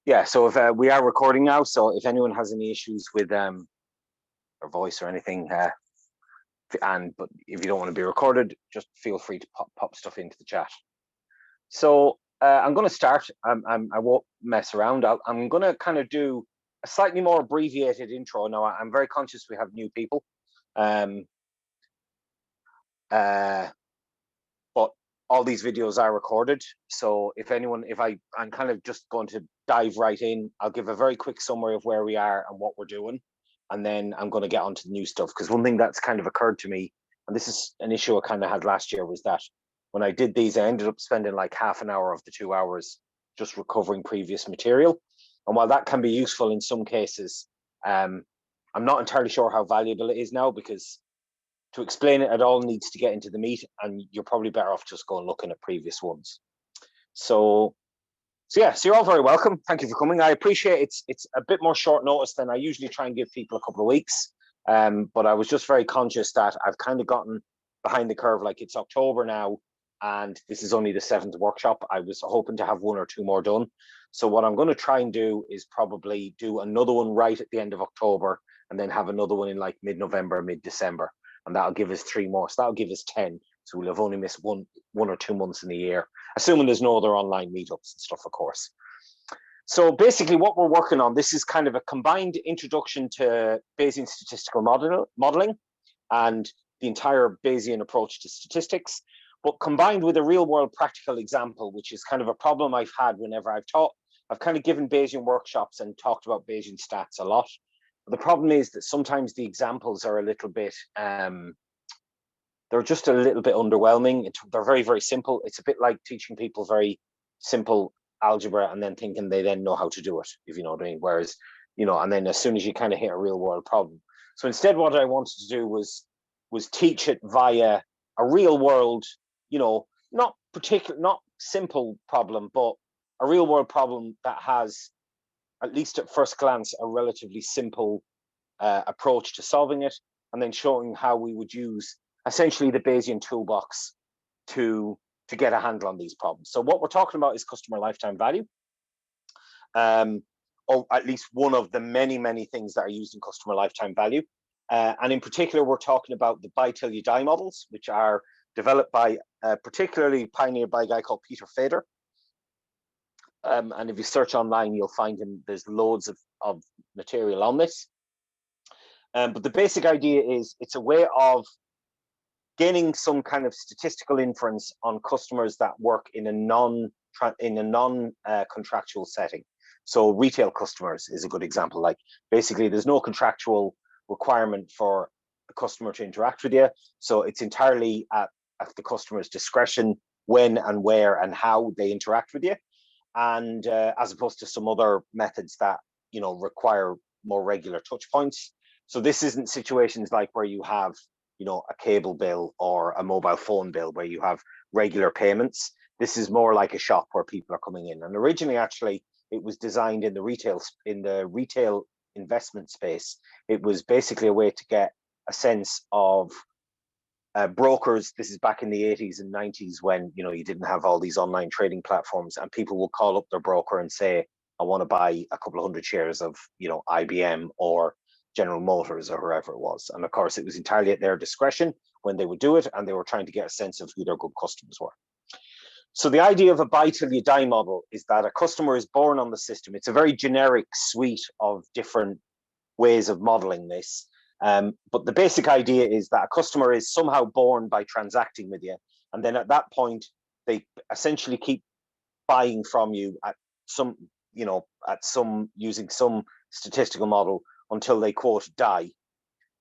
Yeah, so if we are recording now, so if anyone has any issues with their voice or anything, but if you don't want to be recorded, just feel free to pop stuff into the chat. So I'm going to start. I won't mess around. I'm going to kind of do a slightly more abbreviated intro. Now, I'm very conscious we have new people, but all these videos are recorded. So if I'm kind of just going to dive right in. I'll give a very quick summary of where we are and what we're doing, and then I'm going to get onto the new stuff. Because one thing that's kind of occurred to me, and this is an issue I kind of had last year, was that when I did these, I ended up spending like half an hour of the 2 hours just recovering previous material. And while that can be useful in some cases, I'm not entirely sure how valuable it is now, because to explain it at all needs to get into the meat, and you're probably better off just going looking at previous ones. So yeah, so you're all very welcome. Thank you for coming. I appreciate it's a bit more short notice than I usually try and give people a couple of weeks. But I was just very conscious that I've kind of gotten behind the curve. Like, it's October now, and this is only the 7th workshop. I was hoping to have 1 or 2 more done. So what I'm going to try and do is probably do another one right at the end of October, and then have another one in like mid-November, mid-December. And that'll give us 3 more. So that'll give us 10. So we'll have only missed one or 2 months in the year, assuming there's no other online meetups and stuff, of course. So basically what we're working on, this is kind of a combined introduction to Bayesian statistical modeling and the entire Bayesian approach to statistics, but combined with a real world practical example, which is kind of a problem I've had whenever I've taught. I've kind of given Bayesian workshops and talked about Bayesian stats a lot. The problem is that sometimes the examples are a little bit, they're just a little bit underwhelming. They're very, very simple. It's a bit like teaching people very simple algebra and then thinking they then know how to do it, if you know what I mean. Whereas, and then as soon as you kind of hit a real world problem. So instead, what I wanted to do was teach it via a real world, not simple problem, but a real world problem that has, at least at first glance, a relatively simple approach to solving it, and then showing how we would use essentially the Bayesian toolbox to get a handle on these problems. So what we're talking about is customer lifetime value, or at least one of the many, many things that are used in customer lifetime value. And in particular, we're talking about the buy till you die models, which are developed by, particularly pioneered by a guy called Peter Fader. And if you search online, you'll find him. There's loads of material on this. But the basic idea is it's a way of gaining some kind of statistical inference on customers that work in a non-contractual setting. So retail customers is a good example. Like, basically, there's no contractual requirement for the customer to interact with you. So it's entirely at the customer's discretion when and where and how they interact with you. And as opposed to some other methods that, require more regular touch points. So this isn't situations like where you have, a cable bill or a mobile phone bill where you have regular payments. This is more like a shop where people are coming in. And originally, actually, it was designed in the retail investment space. It was basically a way to get a sense of brokers. This is back in the 80s and 90s when, you didn't have all these online trading platforms, and people will call up their broker and say, I want to buy a couple of 100 shares of, IBM or General Motors or whoever it was. And of course, it was entirely at their discretion when they would do it, and they were trying to get a sense of who their good customers were. So the idea of a buy till you die model is that a customer is born on the system. It's a very generic suite of different ways of modeling this. But the basic idea is that a customer is somehow born by transacting with you. And then at that point, they essentially keep buying from you at some, using some statistical model until they, quote, die,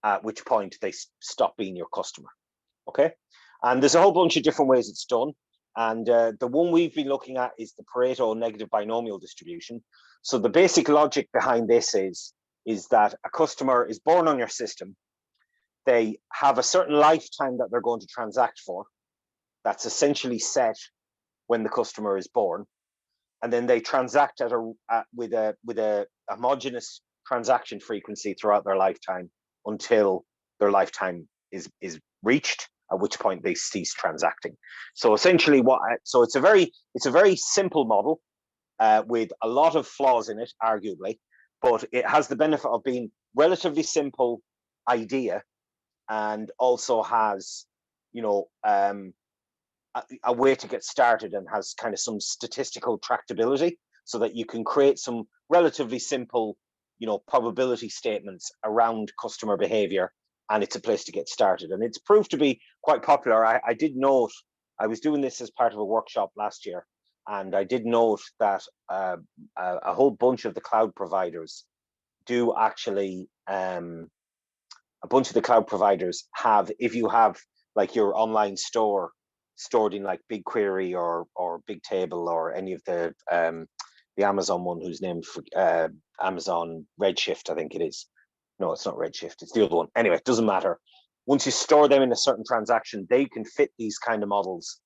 at which point they stop being your customer. Okay. And there's a whole bunch of different ways it's done. And the one we've been looking at is the Pareto negative binomial distribution. So the basic logic behind this is that a customer is born on your system. They have a certain lifetime that they're going to transact for. That's essentially set when the customer is born. And then they transact with a homogeneous transaction frequency throughout their lifetime until their lifetime is reached, at which point they cease transacting. So essentially, it's a very simple model. with a lot of flaws in it, arguably, but it has the benefit of being relatively simple idea, and also has, you know, a way to get started, and has kind of some statistical tractability, so that you can create some relatively simple, you know, probability statements around customer behavior, and it's a place to get started. And it's proved to be quite popular. I did note, I was doing this as part of a workshop last year, and I did note that a whole bunch of the cloud providers do actually, a bunch of the cloud providers have, if you have like your online store stored in like BigQuery or Bigtable, or any of the Amazon one whose name Amazon Redshift, I think it is. No, it's not Redshift, it's the other one. Anyway, it doesn't matter. Once you store them in a certain transaction, they can fit these kind of models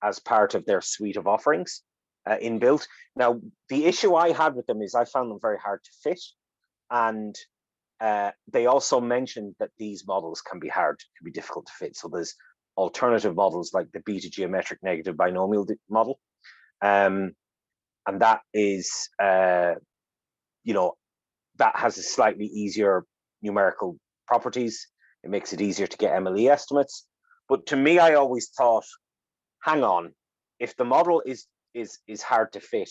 as part of their suite of offerings inbuilt. Now, the issue I had with them is I found them very hard to fit, and they also mentioned that these models can be difficult to fit. So there's alternative models like the beta geometric negative binomial model, and that is, you know, that has a slightly easier numerical properties. It makes it easier to get MLE estimates. But to me, I always thought, hang on, if the model is hard to fit,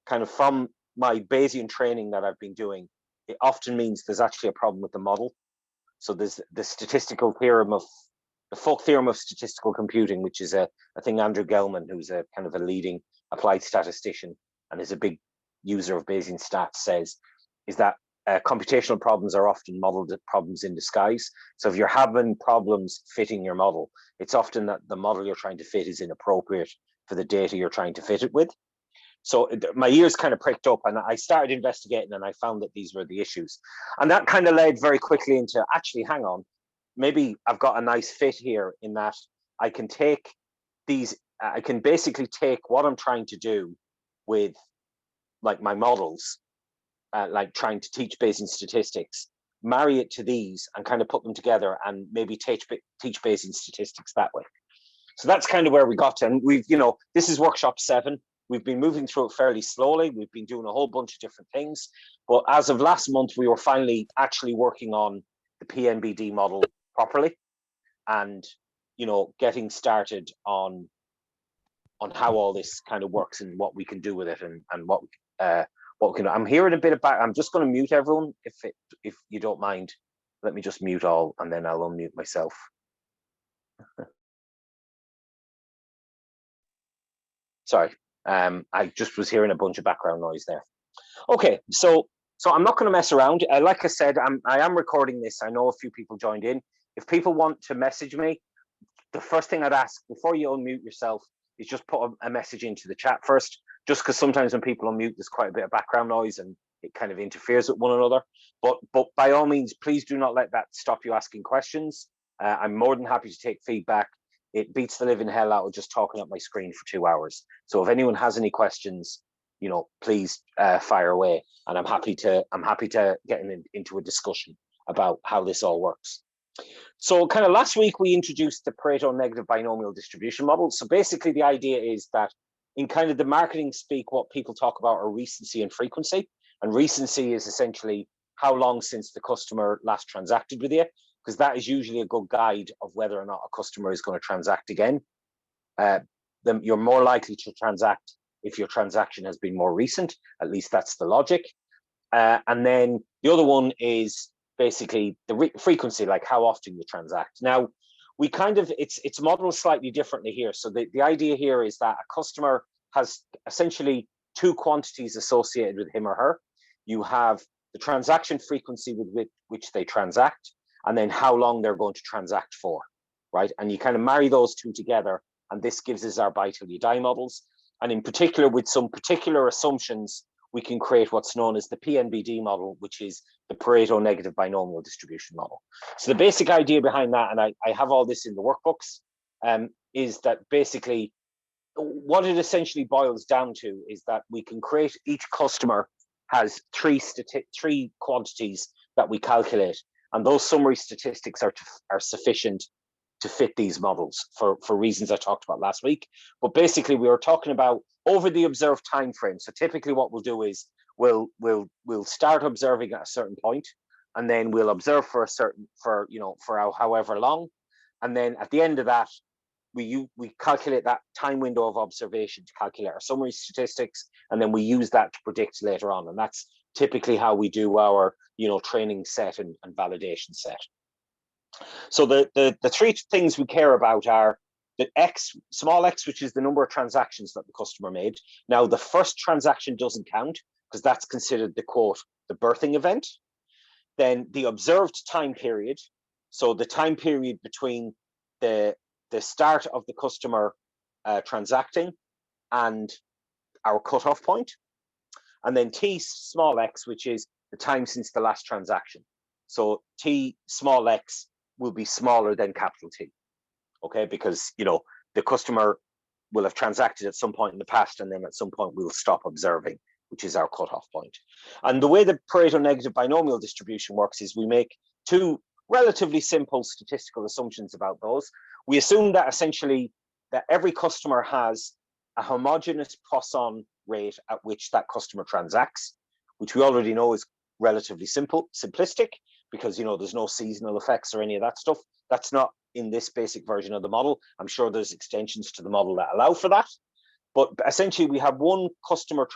kind of from my Bayesian training that I've been doing, it often means there's actually a problem with the model. So there's the statistical theorem of the folk theorem of statistical computing, which is a thing Andrew Gelman, who's a kind of a leading applied statistician and is a big user of Bayesian stats, says, is that computational problems are often modeled problems in disguise. So if you're having problems fitting your model, it's often that the model you're trying to fit is inappropriate for the data you're trying to fit it with. So my ears kind of pricked up, and I started investigating, and I found that these were the issues. And that kind of led very quickly into, actually, hang on, maybe I've got a nice fit here, in that I can take these, I can basically take what I'm trying to do with like my models, like trying to teach Bayesian statistics, marry it to these and kind of put them together, and maybe teach Bayesian statistics that way. So that's kind of where we got to. And we've, you know, this is workshop 7. We've been moving through it fairly slowly. We've been doing a whole bunch of different things. But as of last month, we were finally actually working on the PNBD model properly, and, you know, getting started on how all this kind of works and what we can do with it, and what we can do. I'm hearing a bit about, I'm just going to mute everyone if you don't mind. Let me just mute all, and then I'll unmute myself. Sorry. I just was hearing a bunch of background noise there. Okay, so I'm not going to mess around. Like I said, I am recording this. I know a few people joined in. If people want to message me, the first thing I'd ask before you unmute yourself is just put a message into the chat first, just because sometimes when people unmute, there's quite a bit of background noise and it kind of interferes with one another. But by all means, please do not let that stop you asking questions. I'm more than happy to take feedback. It beats the living hell out of just talking at my screen for 2 hours. So if anyone has any questions, you know, please fire away, and I'm happy to get into a discussion about how this all works. So kind of last week we introduced the Pareto negative binomial distribution model. So basically the idea is that in kind of the marketing speak, what people talk about are recency and frequency. And recency is essentially how long since the customer last transacted with you, because that is usually a good guide of whether or not a customer is going to transact again. Then you're more likely to transact if your transaction has been more recent. At least that's the logic. And then the other one is basically the frequency, like how often you transact. Now, we kind of, it's modeled slightly differently here. So the idea here is that a customer has essentially 2 quantities associated with him or her. You have the transaction frequency with which they transact, and then how long they're going to transact for, right? And you kind of marry those 2 together, and this gives us our buy till you die models. And in particular, with some particular assumptions, we can create what's known as the PNBD model, which is the Pareto negative binomial distribution model. So the basic idea behind that, and I have all this in the workbooks, is that basically what it essentially boils down to is that we can create, each customer has 3 quantities that we calculate, and those summary statistics are sufficient to fit these models for reasons I talked about last week. But basically we were talking about over the observed time frame. So typically what we'll do is we'll start observing at a certain point, and then we'll observe for however long, and then at the end of that we calculate that time window of observation to calculate our summary statistics, and then we use that to predict later on. And that's typically how we do our training set and validation set. So the three things we care about are the small x, which is the number of transactions that the customer made. Now, the first transaction doesn't count because that's considered the quote, the birthing event. Then the observed time period. So the time period between the start of the customer transacting and our cutoff point. And then T small x, which is the time since the last transaction. So T small x will be smaller than capital T. Okay, because the customer will have transacted at some point in the past, and then at some point we'll stop observing, which is our cutoff point. And the way the Pareto negative binomial distribution works is we make two relatively simple statistical assumptions about those. We assume that essentially that every customer has a homogeneous Poisson rate at which that customer transacts, which we already know is relatively simplistic, because there's no seasonal effects or any of that stuff. That's not in this basic version of the model. I'm sure there's extensions to the model that allow for that. But essentially, we have one customer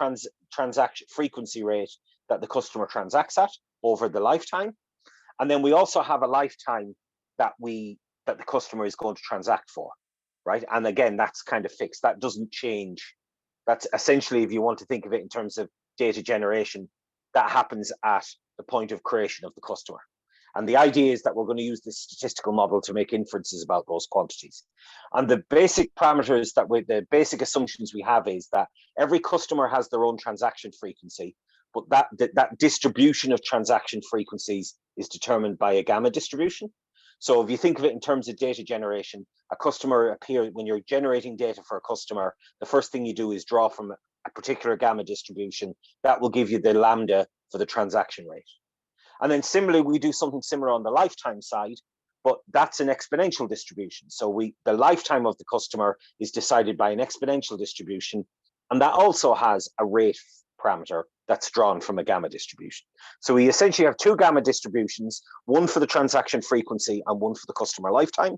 transaction frequency rate that the customer transacts at over the lifetime. And then we also have a lifetime that the customer is going to transact for, right? And again, that's kind of fixed. That doesn't change. That's essentially, if you want to think of it in terms of data generation, that happens at the point of creation of the customer. And the idea is that we're going to use this statistical model to make inferences about those quantities. And the basic parameters the basic assumptions we have is that every customer has their own transaction frequency, but that distribution of transaction frequencies is determined by a gamma distribution. So if you think of it in terms of data generation, a customer appears when you're generating data for a customer, the first thing you do is draw from a particular gamma distribution that will give you the lambda for the transaction rate. And then similarly, we do something similar on the lifetime side, but that's an exponential distribution. So the lifetime of the customer is decided by an exponential distribution, and that also has a rate parameter that's drawn from a gamma distribution. So we essentially have two gamma distributions, one for the transaction frequency and one for the customer lifetime.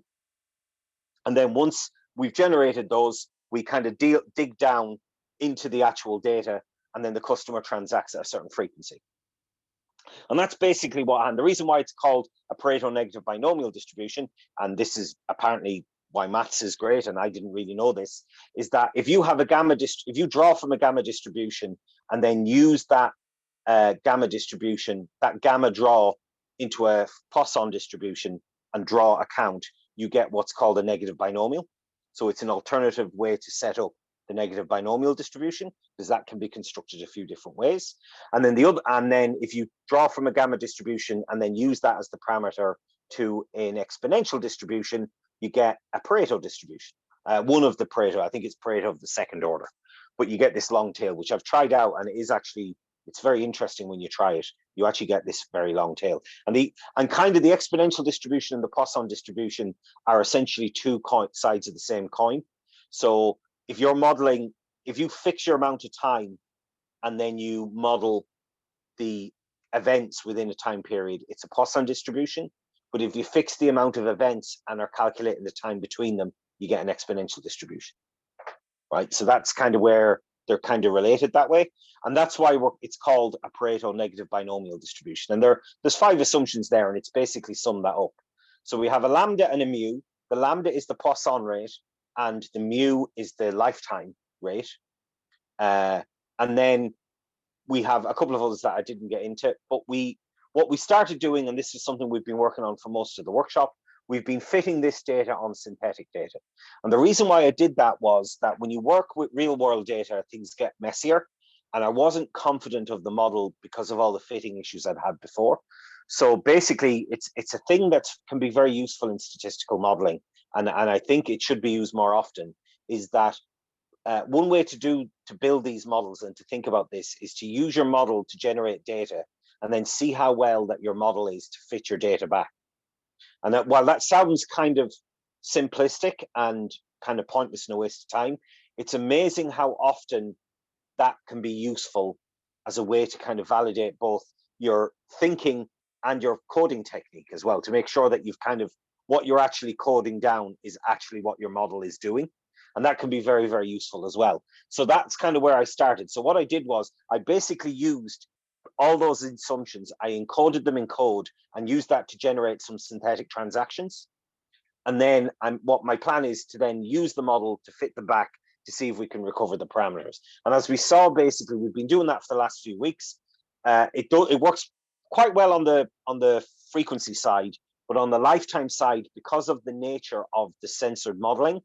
And then once we've generated those, we kind of dig down into the actual data, and then the customer transacts at a certain frequency. And that's basically and the reason why it's called a Pareto negative binomial distribution, and this is apparently why maths is great, and I didn't really know this, is that if you have if you draw from a gamma distribution and then use that gamma distribution, that gamma draw into a Poisson distribution and draw a count, you get what's called a negative binomial. So it's an alternative way to set up the negative binomial distribution, because that can be constructed a few different ways. And then if you draw from a gamma distribution and then use that as the parameter to an exponential distribution, you get a Pareto distribution. One of the Pareto, I think it's Pareto of the second order, but you get this long tail, which I've tried out, and it's very interesting when you try it. You actually get this very long tail. And kind of the exponential distribution and the Poisson distribution are essentially two sides of the same coin. So if you fix your amount of time and then you model the events within a time period, it's a Poisson distribution. But if you fix the amount of events and are calculating the time between them, you get an exponential distribution, right? So that's kind of where they're kind of related that way. And that's why it's called a Pareto negative binomial distribution. And there's 5 assumptions there, and it's basically summed that up. So we have a lambda and a mu. The lambda is the Poisson rate, and the mu is the lifetime rate. And then we have a couple of others that I didn't get into, but what we started doing, and this is something we've been working on for most of the workshop, we've been fitting this data on synthetic data. And the reason why I did that was that when you work with real world data, things get messier. And I wasn't confident of the model because of all the fitting issues I'd had before. So basically, it's a thing that can be very useful in statistical modeling. And I think it should be used more often, is that one way to build these models and to think about this is to use your model to generate data and then see how well that your model is to fit your data back. And while that sounds kind of simplistic and kind of pointless and a waste of time, it's amazing how often that can be useful as a way to kind of validate both your thinking and your coding technique as well, to make sure that you've kind of, what you're actually coding down is actually what your model is doing. And that can be very, very useful as well. So that's kind of where I started. So what I did was I basically used all those assumptions, I encoded them in code and used that to generate some synthetic transactions. And then what my plan is to then use the model to fit them back to see if we can recover the parameters. And as we saw, basically, we've been doing that for the last few weeks. It works quite well on the frequency side, but on the lifetime side, because of the nature of the censored modeling,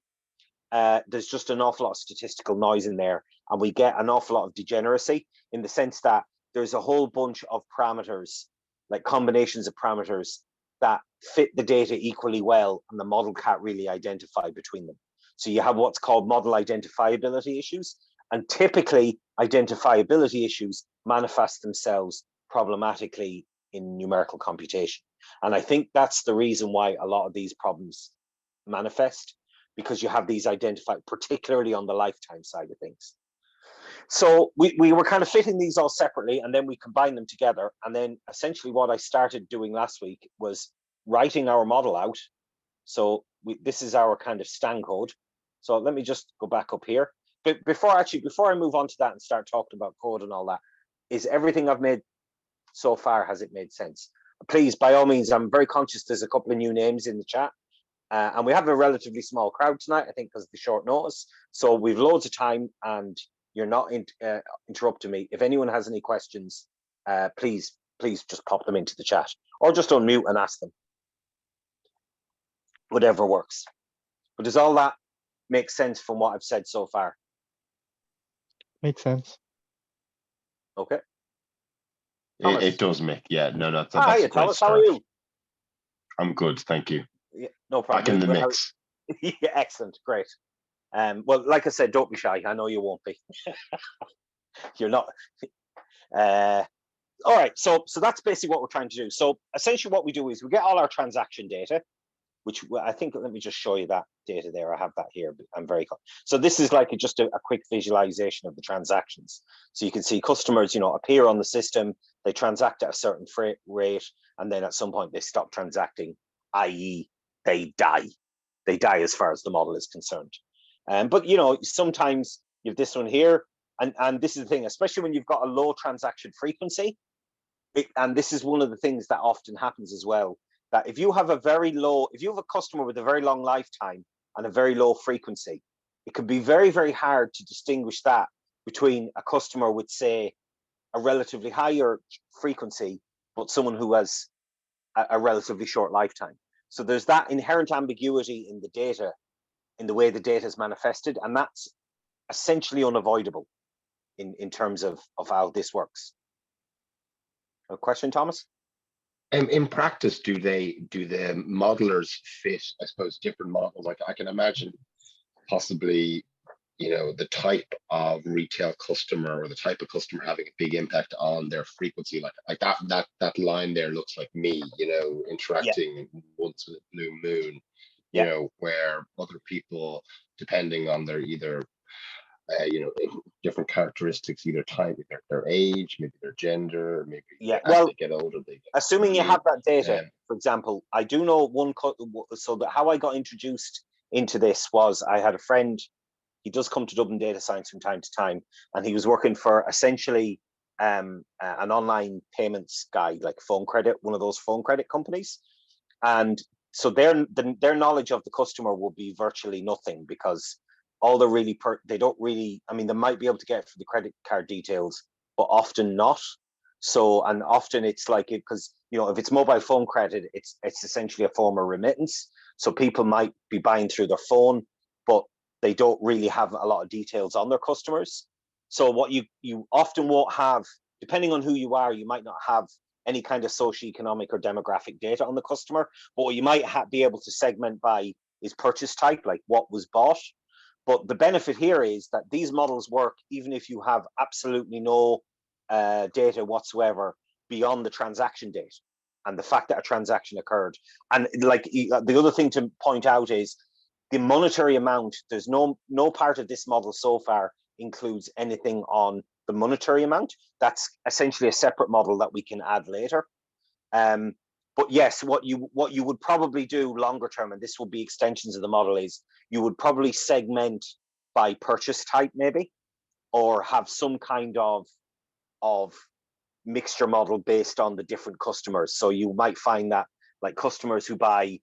there's just an awful lot of statistical noise in there, and we get an awful lot of degeneracy in the sense that there's a whole bunch of parameters, like combinations of parameters that fit the data equally well, and the model can't really identify between them. So you have what's called model identifiability issues, and typically identifiability issues manifest themselves problematically in numerical computation. And I think that's the reason why a lot of these problems manifest, because you have these identified, particularly on the lifetime side of things. So we were kind of fitting these all separately, and then we combined them together. And then essentially what I started doing last week was writing our model out. So this is our kind of stand code. So let me just go back up here. But before I move on to that and start talking about code and all that, is everything I've made so far, has it made sense? Please, by all means, I'm very conscious there's a couple of new names in the chat. And we have a relatively small crowd tonight, I think, because of the short notice. So we've loads of time, and you're not interrupting me. If anyone has any questions, please just pop them into the chat, or just unmute and ask them. Whatever works. But does all that make sense from what I've said so far? Makes sense. Okay. It does make, yeah. No, that's Hi, a great Thomas. start. How are you? I'm good, thank you. Yeah, no problem. Back in the mix. Yeah, excellent, great. Well, like I said, don't be shy. I know you won't be. You're not. All right, so that's basically what we're trying to do. So essentially what we do is we get all our transaction data, which I think, let me just show you that data there. I have that here. I'm very, so this is like just a quick visualization of the transactions. So you can see customers, appear on the system, they transact at a certain rate, and then at some point they stop transacting, i.e. they die. They die as far as the model is concerned. But sometimes you have this one here, and this is the thing, especially when you've got a low transaction frequency, and this is one of the things that often happens as well, that if you have a customer with a very long lifetime and a very low frequency, it can be very, very hard to distinguish that between a customer with, say, a relatively higher frequency, but someone who has a relatively short lifetime. So there's that inherent ambiguity in the data, in the way the data is manifested, and that's essentially unavoidable in terms of how this works. A question, Thomas? In practice, do the modelers fit, I suppose, different models? Like I can imagine possibly, the type of retail customer or the type of customer having a big impact on their frequency. Like that line there looks like me, interacting once in a blue moon, where other people, depending on their either different characteristics, either time, their age, maybe their gender, maybe as they get older. Assuming you have that data, for example, I do know one. So that how I got introduced into this was I had a friend. He does come to Dublin Data Science from time to time, and he was working for essentially an online payments guy, like Phone Credit, one of those phone credit companies, and so their knowledge of the customer will be virtually nothing, because all they don't really, I mean, they might be able to get for the credit card details, but often not. So, and often it's like it, because, if it's mobile phone credit, it's essentially a form of remittance. So people might be buying through their phone, but they don't really have a lot of details on their customers. So what you often won't have, depending on who you are, you might not have any kind of socioeconomic or demographic data on the customer, but what you might be able to segment by is purchase type, like what was bought. But the benefit here is that these models work even if you have absolutely no data whatsoever beyond the transaction date and the fact that a transaction occurred. And like the other thing to point out is the monetary amount, there's no part of this model so far includes anything on the monetary amount. That's essentially a separate model that we can add later. But yes, what you would probably do longer term, and this will be extensions of the model, is you would probably segment by purchase type maybe, or have some kind of mixture model based on the different customers. So you might find that like customers who buy,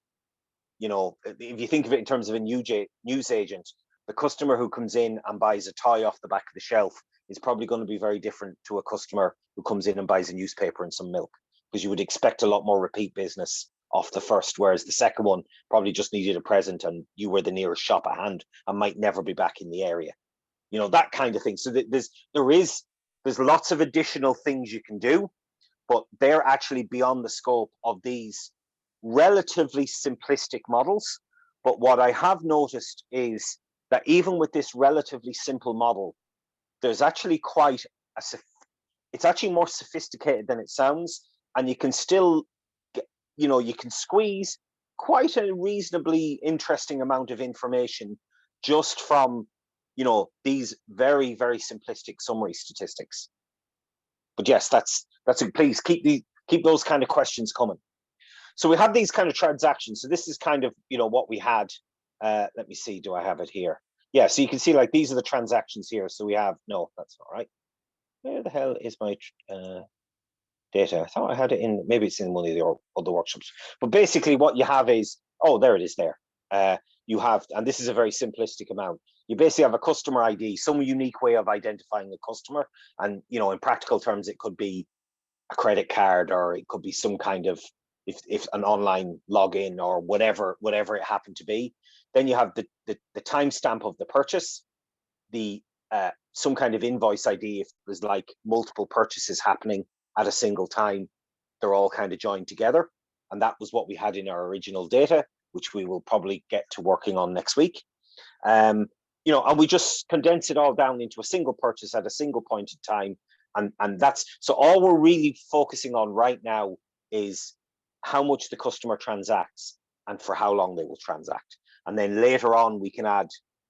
you know, if you think of it in terms of a news agent, the customer who comes in and buys a toy off the back of the shelf is probably going to be very different to a customer who comes in and buys a newspaper and some milk, because you would expect a lot more repeat business off the first, whereas the second one probably just needed a present and you were the nearest shop at hand and might never be back in the area. You know, that kind of thing. So there's lots of additional things you can do, but they're actually beyond the scope of these relatively simplistic models. But what I have noticed is that even with this relatively simple model, there's actually it's actually more sophisticated than it sounds, and you can still get, you know, you can squeeze quite a reasonably interesting amount of information just from, you know, these very, very simplistic summary statistics. But yes, that's please keep those kind of questions coming. So we have these kind of transactions. So this is kind of, you know, what we had. Let me see, do I have it here? Yeah, so you can see like these are the transactions here. So we have, no, that's not right. Where the hell is my data? I thought I had it in, maybe it's in one of the other workshops. But basically what you have is, oh, there it is there. You have, and this is a very simplistic amount. You basically have a customer ID, some unique way of identifying a customer. And, you know, in practical terms, it could be a credit card, or it could be some kind of, if an online login or whatever it happened to be. Then you have the timestamp of the purchase, the some kind of invoice ID. If there's like multiple purchases happening at a single time, they're all kind of joined together. And that was what we had in our original data, which we will probably get to working on next week. You know, and we just condense it all down into a single purchase at a single point in time. And that's, so all we're really focusing on right now is how much the customer transacts and for how long they will transact. And then later on, we can add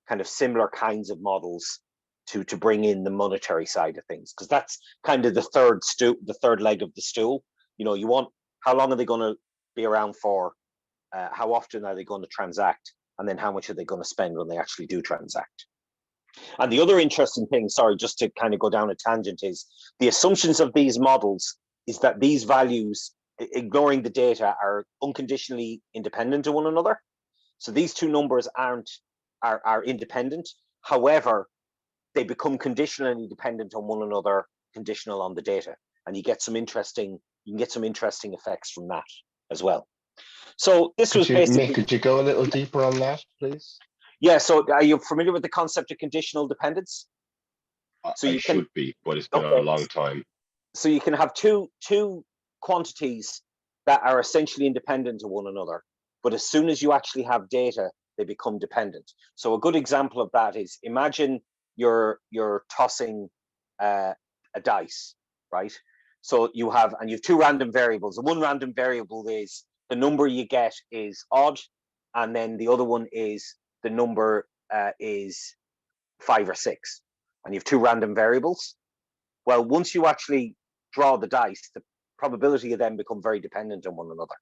kind of similar kinds of models to bring in the monetary side of things, because that's kind of the third leg of the stool. You know, you want, how long are they going to be around for? How often are they going to transact? And then how much are they going to spend when they actually do transact? And the other interesting thing, sorry, just to kind of go down a tangent, is the assumptions of these models is that these values, ignoring the data, are unconditionally independent of one another. So these two numbers are independent. However, they become conditionally dependent on one another, conditional on the data, and you can get some interesting effects from that as well. So this was basically. Mick, could you go a little deeper on that, please? Yeah. So are you familiar with the concept of conditional dependence? So I should be, but it's been a long time. So you can have two quantities that are essentially independent of one another, but as soon as you actually have data, they become dependent. So a good example of that is, imagine you're tossing a dice, right? So you have two random variables. The one random variable is the number you get is odd, and then the other one is the number is 5 or 6, and you have two random variables. Well, once you actually draw the dice, the probability of them become very dependent on one another.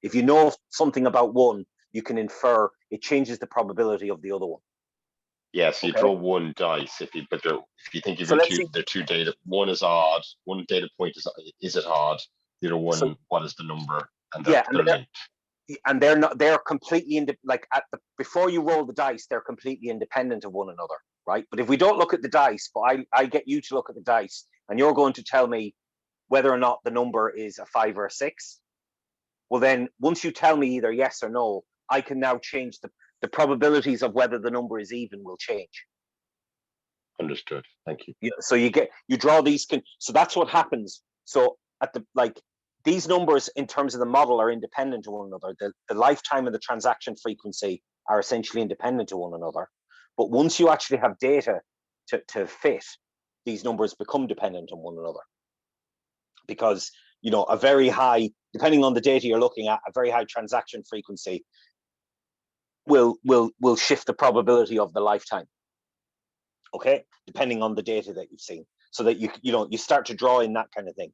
If you know something about one, you can infer it changes the probability of the other one. Yeah, so you draw one dice if you think of the two data, one is odd, one data point is it odd, the other one, what is the number, and they're linked. And they're completely before you roll the dice, they're completely independent of one another, right? But if we don't look at the dice, but I get you to look at the dice, and you're going to tell me whether or not the number is a 5 or a 6. Well, then once you tell me either yes or no, I can now change the probabilities of whether the number is even will change. Understood. Thank you. So you draw these. So that's what happens. So at these numbers in terms of the model are independent of one another. The lifetime and the transaction frequency are essentially independent of one another. But once you actually have data to fit, these numbers become dependent on one another. Because, you know, a very high, depending on the data you're looking at, a very high transaction frequency will shift the probability of the lifetime. Okay, depending on the data that you've seen, so that you start to draw in that kind of thing.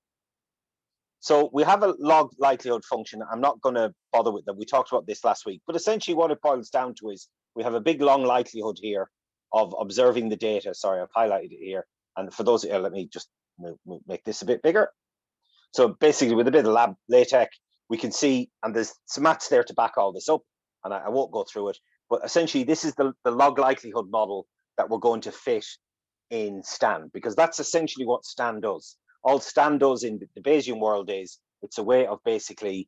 So we have a log likelihood function. I'm not going to bother with that. We talked about this last week, but essentially what it boils down to is we have a big long likelihood here of observing the data. Sorry, I've highlighted it here. And for those, let me just make this a bit bigger. So basically with a bit of lab LaTeX, we can see, and there's some maths there to back all this up, and I won't go through it, but essentially this is the log likelihood model that we're going to fit in Stan, because that's essentially what Stan does. All Stan does in the Bayesian world is it's a way of basically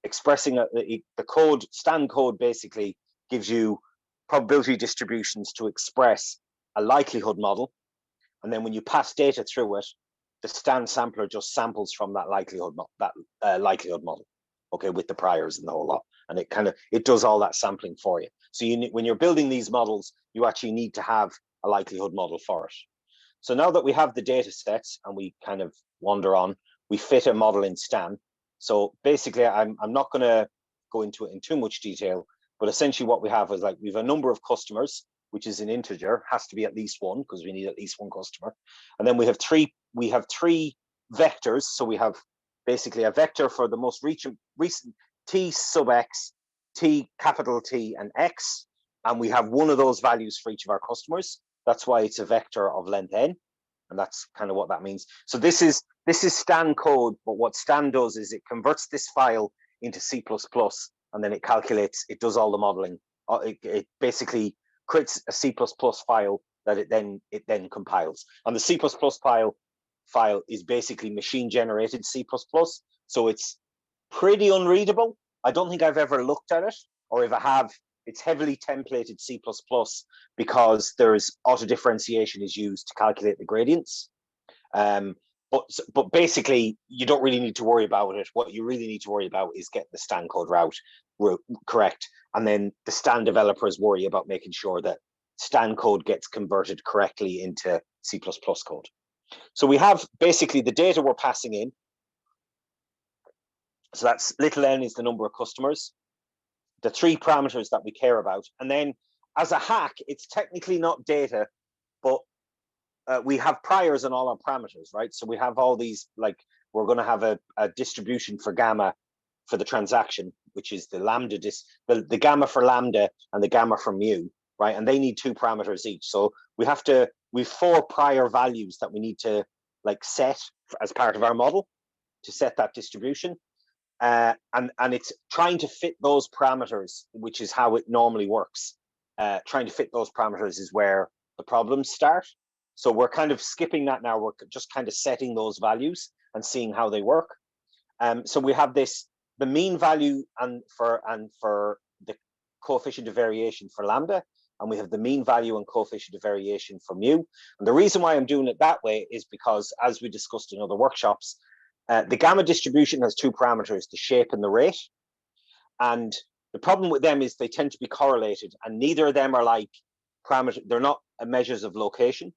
expressing the code. Stan code basically gives you probability distributions to express a likelihood model, and then when you pass data through it, the Stan sampler just samples from that likelihood model, okay, with the priors and the whole lot, and it does all that sampling for you. So when you're building these models, you actually need to have a likelihood model for it. So now that we have the data sets and we kind of wander on, we fit a model in Stan. So basically, I'm not going to go into it in too much detail, but essentially what we have is we have a number of customers, which is an integer, has to be at least one because we need at least one customer. And then we have three vectors. So we have basically a vector for the most recent t sub x, t capital T and x. And we have one of those values for each of our customers. That's why it's a vector of length n. And that's kind of what that means. So this is Stan code, but what Stan does is it converts this file into C++, and then it does all the modeling. It basically creates a C++ file that it then compiles. And the C++ file is basically machine generated C++. So it's pretty unreadable. I don't think I've ever looked at it, or if I have, it's heavily templated C++ because there's auto differentiation is used to calculate the gradients. But basically, you don't really need to worry about it. What you really need to worry about is getting the Stan code route correct. And then the Stan developers worry about making sure that Stan code gets converted correctly into C++ code. So we have basically the data we're passing in. So that's little n is the number of customers, the three parameters that we care about. And then as a hack, it's technically not data, but we have priors on all our parameters, right? So we have all these, we're going to have a distribution for gamma for the transaction, which is the lambda, the gamma for lambda and the gamma for mu, right? And they need two parameters each. So we've four prior values that we need to set as part of our model to set that distribution. And it's trying to fit those parameters, which is how it normally works. Trying to fit those parameters is where the problems start. So we're kind of skipping that now. We're just kind of setting those values and seeing how they work. So we have the mean value and for the coefficient of variation for lambda, and we have the mean value and coefficient of variation for mu. And the reason why I'm doing it that way is because, as we discussed in other workshops, the gamma distribution has two parameters, the shape and the rate. And the problem with them is they tend to be correlated, and neither of them are they're not measures of location.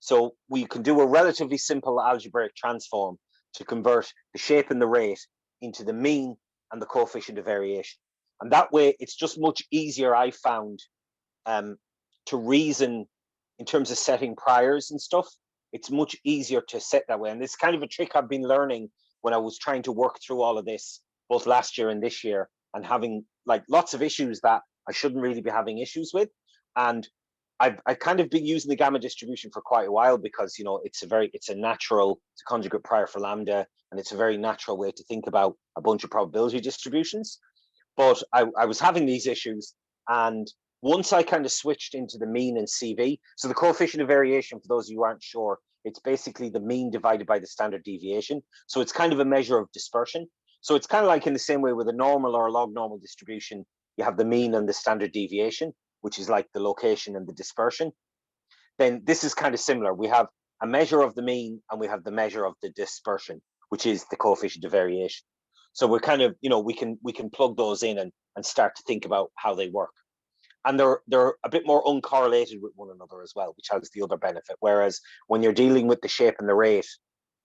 So we can do a relatively simple algebraic transform to convert the shape and the rate into the mean and the coefficient of variation. And that way, it's just much easier, I found, to reason in terms of setting priors and stuff. It's much easier to set that way. And this is kind of a trick I've been learning when I was trying to work through all of this, both last year and this year, and having lots of issues that I shouldn't really be having issues with. And I've kind of been using the gamma distribution for quite a while because, it's a conjugate prior for lambda, and it's a very natural way to think about a bunch of probability distributions. But I was having these issues, and once I kind of switched into the mean and CV, so the coefficient of variation, for those of you who aren't sure, it's basically the mean divided by the standard deviation. So it's kind of a measure of dispersion. So it's kind of like in the same way with a normal or a log normal distribution, you have the mean and the standard deviation, which is like the location and the dispersion. Then this is kind of similar. We have a measure of the mean and we have the measure of the dispersion, which is the coefficient of variation. So we're kind of, we can plug those in and start to think about how they work. And they're a bit more uncorrelated with one another as well, which has the other benefit. Whereas when you're dealing with the shape and the rate,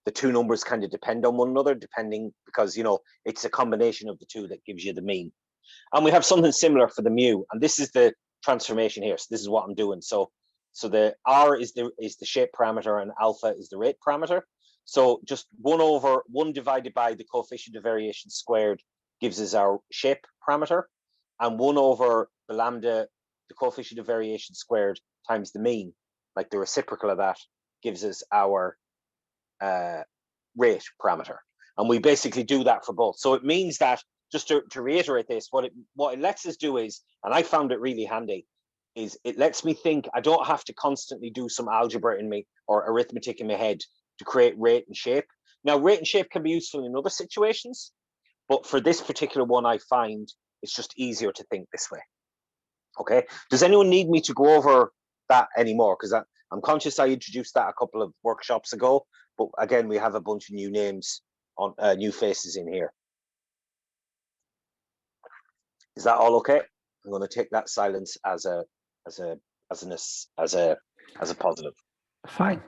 the two numbers kind of depend on one another, because, it's a combination of the two that gives you the mean. And we have something similar for the mu, and this is the transformation here. So this is what I'm doing. So the R is the shape parameter and alpha is the rate parameter. So just 1 divided by the coefficient of variation squared gives us our shape parameter, and 1 over the lambda, the coefficient of variation squared times the mean, like the reciprocal of that, gives us our rate parameter. And we basically do that for both. So it means that, just to reiterate this, what it lets us do is, and I found it really handy, is it lets me think. I don't have to constantly do some algebra in me or arithmetic in my head to create rate and shape. Now, rate and shape can be useful in other situations, but for this particular one, I find it's just easier to think this way. Okay, does anyone need me to go over that anymore? Because I'm conscious I introduced that a couple of workshops ago, but again, we have a bunch of new names on new faces in here. Is that all okay? I'm going to take that silence as a positive. Fine.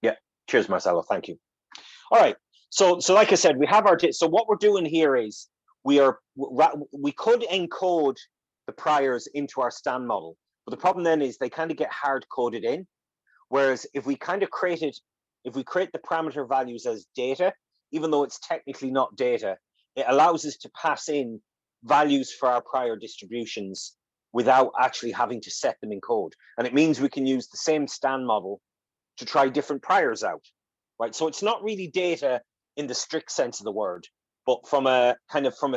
Yeah. Cheers, Marcelo. Thank you. All right. So like I said, we have our. So what we're doing here is we could encode the priors into our stand model, but the problem then is they kind of get hard coded in. Whereas if we kind of create the parameter values as data, even though it's technically not data, it allows us to pass in values for our prior distributions without actually having to set them in code. And it means we can use the same stand model to try different priors out, right? So it's not really data in the strict sense of the word, but from a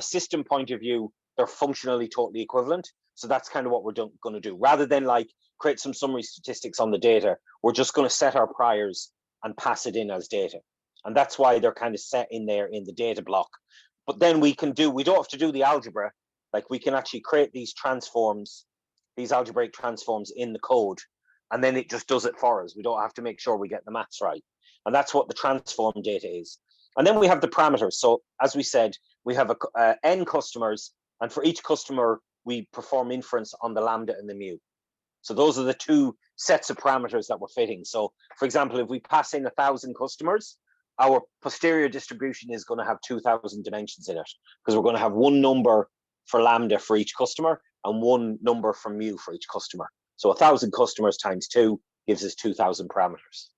system point of view, they're functionally totally equivalent. So that's kind of what we're going to do. Rather than like create some summary statistics on the data, we're just going to set our priors and pass it in as data. And that's why they're kind of set in there in the data block. But then we don't have to do the algebra. Like we can actually create these transforms, these algebraic transforms in the code, and then it just does it for us. We don't have to make sure we get the maths right. And that's what the transform data is. And then we have the parameters. So as we said, we have n customers, and for each customer, we perform inference on the lambda and the mu. So those are the two sets of parameters that we're fitting. So for example, if we pass in 1,000 customers, our posterior distribution is going to have 2,000 dimensions in it, because we're going to have one number for lambda for each customer and one number for mu for each customer. So 1,000 customers times 2 gives us 2,000 parameters.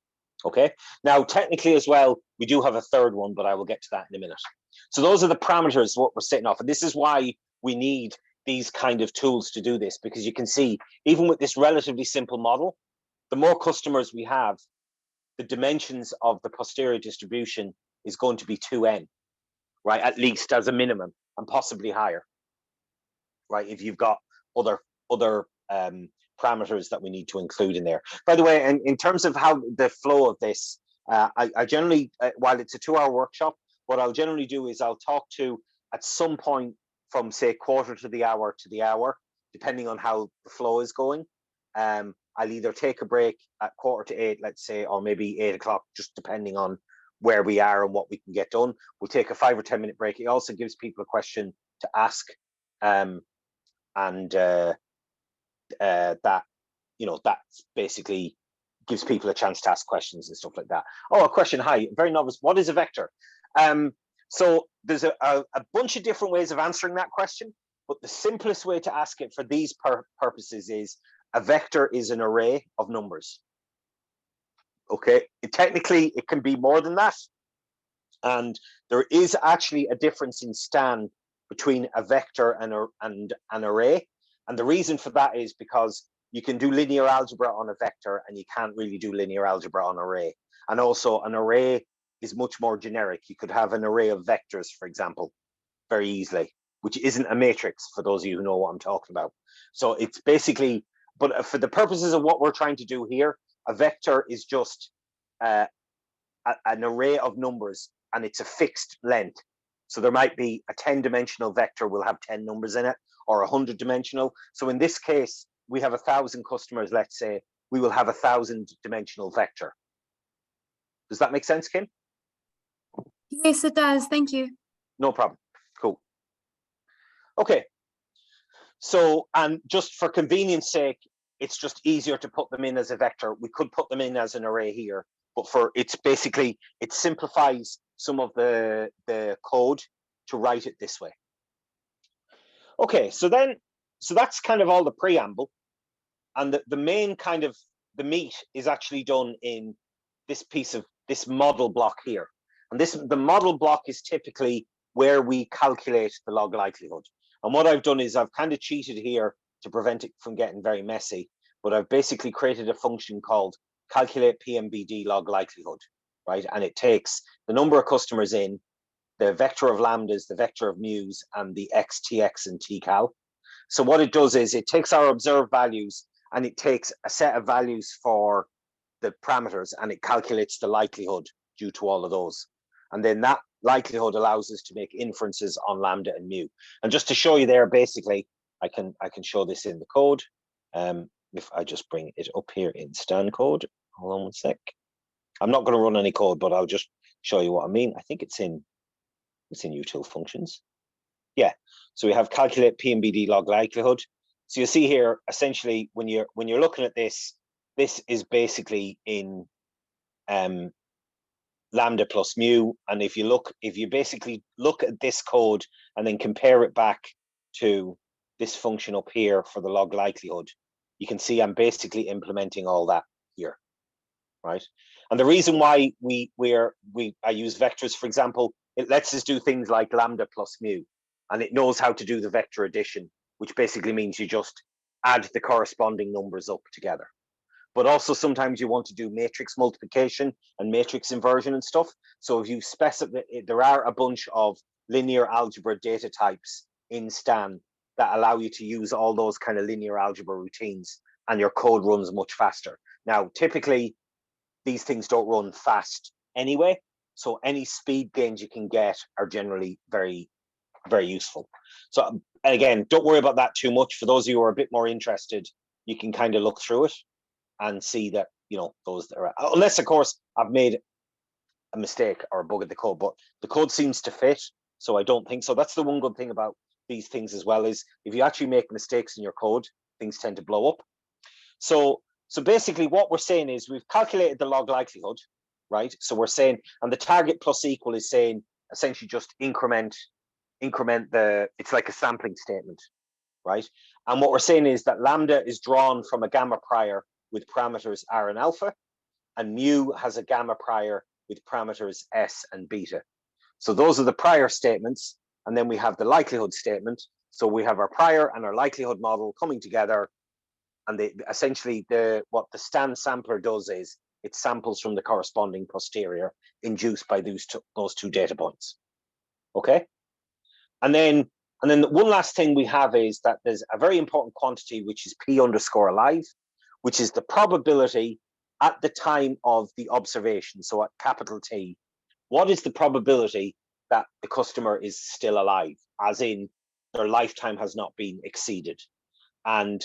Okay. Now, technically as well, we do have a third one, but I will get to that in a minute. So those are the parameters, what we're setting off. And this is why we need these kind of tools to do this, because you can see, even with this relatively simple model, the more customers we have, the dimensions of the posterior distribution is going to be 2n, right? At least as a minimum, and possibly higher, right? If you've got other parameters that we need to include in there. By the way, and in terms of how the flow of this, I generally, while it's a 2-hour workshop, what I'll generally do is I'll talk to, at some point from say quarter to the hour, depending on how the flow is going. I'll either take a break at 7:45, let's say, or maybe 8 o'clock, just depending on where we are and what we can get done. We'll take a 5 or 10 minute break. It also gives people a question to ask, that, you know, that basically gives people a chance to ask questions and stuff like that. Oh, a question. Hi, very novice. What is a vector? So there's a bunch of different ways of answering that question, but the simplest way to ask it for these purposes is a vector is an array of numbers. Okay, technically it can be more than that, and there is actually a difference in Stan between a vector and an array, and the reason for that is because you can do linear algebra on a vector and you can't really do linear algebra on an array. And also an array is much more generic. You could have an array of vectors, for example, very easily, which isn't a matrix, for those of you who know what I'm talking about. So it's basically, but for the purposes of what we're trying to do here, a vector is just an array of numbers, and it's a fixed length. So there might be a 10-dimensional vector will have 10 numbers in it, or 100-dimensional. So in this case, we have 1,000 customers, let's say, we will have 1,000-dimensional vector. Does that make sense, Kim? Yes, it does. Thank you. No problem. Cool. Okay. So, and just for convenience sake, it's just easier to put them in as a vector. We could put them in as an array here, but it's basically, it simplifies some of the code to write it this way. Okay, so that's kind of all the preamble, and the main kind of the meat is actually done in this piece of this model block here. And the model block is typically where we calculate the log likelihood. And what I've done is I've kind of cheated here to prevent it from getting very messy, but I've basically created a function called calculate Pmbd log likelihood, right? And it takes the number of customers in, the vector of lambdas, the vector of mu's, and the x, tx, and tcal. So what it does is it takes our observed values and it takes a set of values for the parameters and it calculates the likelihood due to all of those. And then that likelihood allows us to make inferences on lambda and mu. And just to show you there, basically, I can show this in the code. If I just bring it up here in stand code, hold on one sec. I'm not going to run any code, but I'll just show you what I mean. I think it's in util functions. Yeah, so we have calculate Pmbd log likelihood. So you see here, essentially, when you're looking at this is basically in lambda plus mu. And if you basically look at this code and then compare it back to this function up here for the log likelihood, you can see I'm basically implementing all that here, right? And the reason why I use vectors, for example, it lets us do things like lambda plus mu, and it knows how to do the vector addition, which basically means you just add the corresponding numbers up together. But also sometimes you want to do matrix multiplication and matrix inversion and stuff. So if you specify, there are a bunch of linear algebra data types in Stan that allow you to use all those kind of linear algebra routines, and your code runs much faster. Now, typically, these things don't run fast anyway, so any speed gains you can get are generally very, very useful. So again, don't worry about that too much. For those of you who are a bit more interested, you can kind of look through it and see that, those that are, unless of course I've made a mistake or a bug in the code, but the code seems to fit, so I don't think so. That's the one good thing about these things as well, is if you actually make mistakes in your code, things tend to blow up. So basically what we're saying is we've calculated the log likelihood, right? So we're saying, and the target plus equal is saying essentially just increment it's like a sampling statement, right? And what we're saying is that lambda is drawn from a gamma prior with parameters r and alpha, and mu has a gamma prior with parameters s and beta. So those are the prior statements, and then we have the likelihood statement. So we have our prior and our likelihood model coming together, and essentially what the Stan sampler does is it samples from the corresponding posterior induced by those two data points. Okay, and then one last thing we have is that there's a very important quantity which is p_alive, which is the probability at the time of the observation. So at capital T, what is the probability that the customer is still alive, as in their lifetime has not been exceeded? And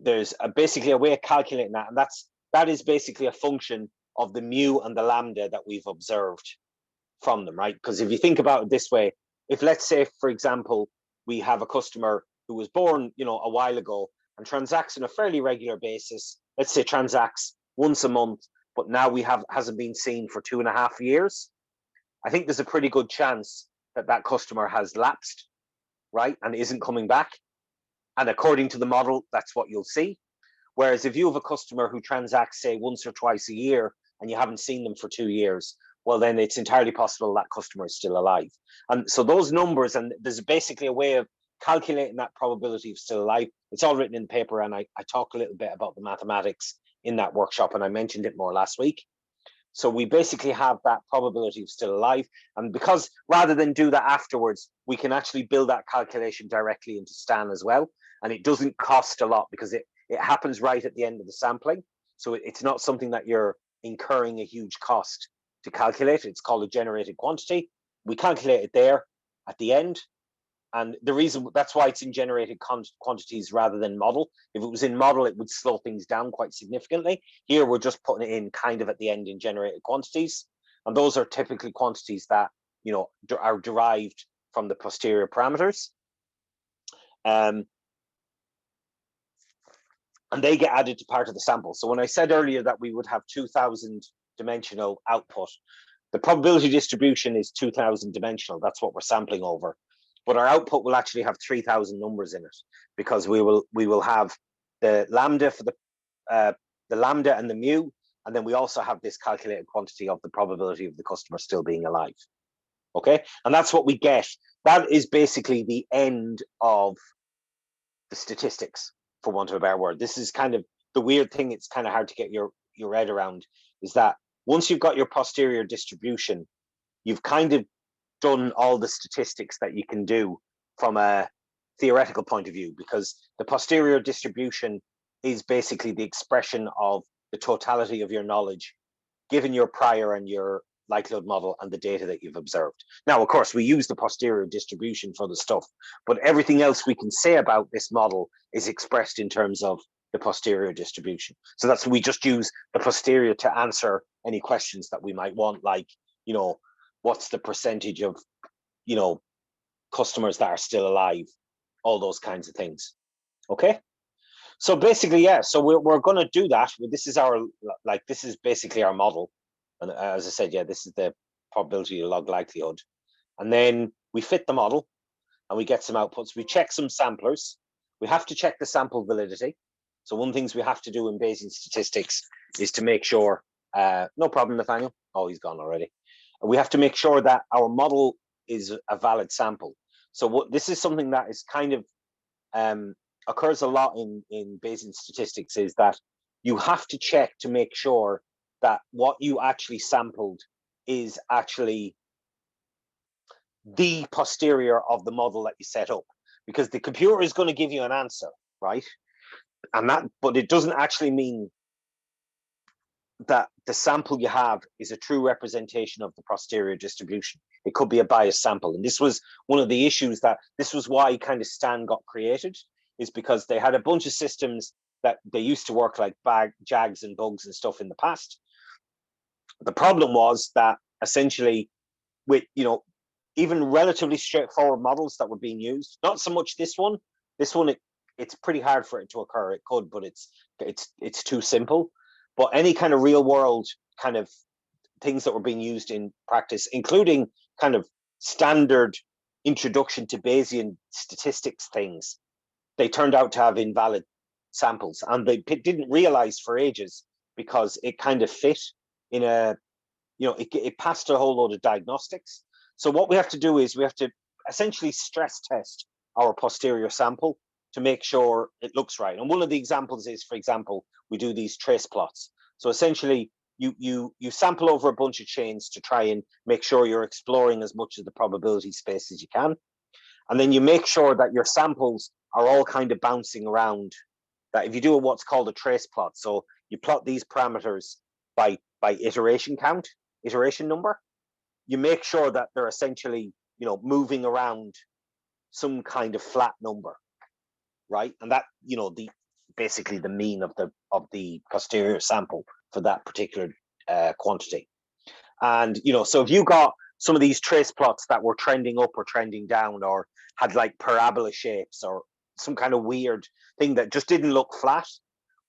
there's basically a way of calculating that, and that is basically a function of the mu and the lambda that we've observed from them, right? Because if you think about it this way, if let's say, for example, we have a customer who was born, a while ago and transacts on a fairly regular basis, let's say transacts once a month, but now hasn't been seen for 2.5 years, I think there's a pretty good chance that customer has lapsed, right, and isn't coming back. And according to the model, that's what you'll see. Whereas if you have a customer who transacts, say, once or twice a year and you haven't seen them for 2 years, well, then it's entirely possible that customer is still alive. And so those numbers, and there's basically a way of calculating that probability of still alive. It's all written in the paper, and I talk a little bit about the mathematics in that workshop, and I mentioned it more last week. So we basically have that probability of still alive. And because rather than do that afterwards, we can actually build that calculation directly into Stan as well. And it doesn't cost a lot because it happens right at the end of the sampling. So it's not something that you're incurring a huge cost to calculate. It's called a generated quantity. We calculate it there at the end. And the reason that's why it's in generated quantities rather than model. If it was in model, it would slow things down quite significantly. Here, we're just putting it in kind of at the end in generated quantities. And those are typically quantities that, are derived from the posterior parameters. And they get added to part of the sample. So when I said earlier that we would have 2000 dimensional output, the probability distribution is 2000 dimensional. That's what we're sampling over. but our output will actually have 3,000 numbers in it, because we will have the lambda for the lambda and the mu, and then we also have this calculated quantity of the probability of the customer still being alive. Okay, and that's what we get. That is basically the end of the statistics, for want of a better word. This is kind of the weird thing. It's kind of hard to get your head around, is that once you've got your posterior distribution, you've kind of done all the statistics that you can do from a theoretical point of view, because the posterior distribution is basically the expression of the totality of your knowledge, given your prior and your likelihood model and the data that you've observed. Now, of course, we use the posterior distribution for the stuff, but everything else we can say about this model is expressed in terms of the posterior distribution. So that's, we just use the posterior to answer any questions that we might want, like, you know, what's the percentage of, you know, customers that are still alive, all those kinds of things. Okay. So basically, yeah, so we're going to do that. This is our, like, this is basically our model. And as I said, yeah, this is the probability log likelihood. And then we fit the model and we get some outputs. We check some samplers. We have to check the sample validity. So one of the things we have to do in Bayesian statistics is to make sure, no problem, Nathaniel. Oh, he's gone already. We have to make sure that our model is a valid sample. So what this is something that is kind of occurs a lot in Bayesian statistics, is that you have to check to make sure that what you actually sampled is actually the posterior of the model that you set up, because the computer is going to give you an answer, right? And that, but it doesn't actually mean that the sample you have is a true representation of the posterior distribution. It could be a biased sample. And this was one of the issues, that this was why kind of Stan got created, is because they had a bunch of systems that they used to work like JAGs and bugs and stuff in the past. The problem was that essentially with, you know, even relatively straightforward models that were being used, not so much this one, it's pretty hard for it to occur. It could, but it's too simple. But any kind of real world kind of things that were being used in practice, including kind of standard introduction to Bayesian statistics things, they turned out to have invalid samples, and they didn't realize for ages, because it kind of fit in a, you know, it passed a whole load of diagnostics. So what we have to do is we have to essentially stress test our posterior sample to make sure it looks right. And one of the examples is, for example, we do these trace plots. So essentially you sample over a bunch of chains to try and make sure you're exploring as much of the probability space as you can. And then you make sure that your samples are all kind of bouncing around. That if you do what's called a trace plot, so you plot these parameters by iteration count, iteration number, you make sure that they're essentially, you know, moving around some kind of flat number, right? And that, you know, basically the mean of the posterior sample for that particular quantity. And, you know, so if you got some of these trace plots that were trending up or trending down, or had like parabola shapes, or some kind of weird thing that just didn't look flat,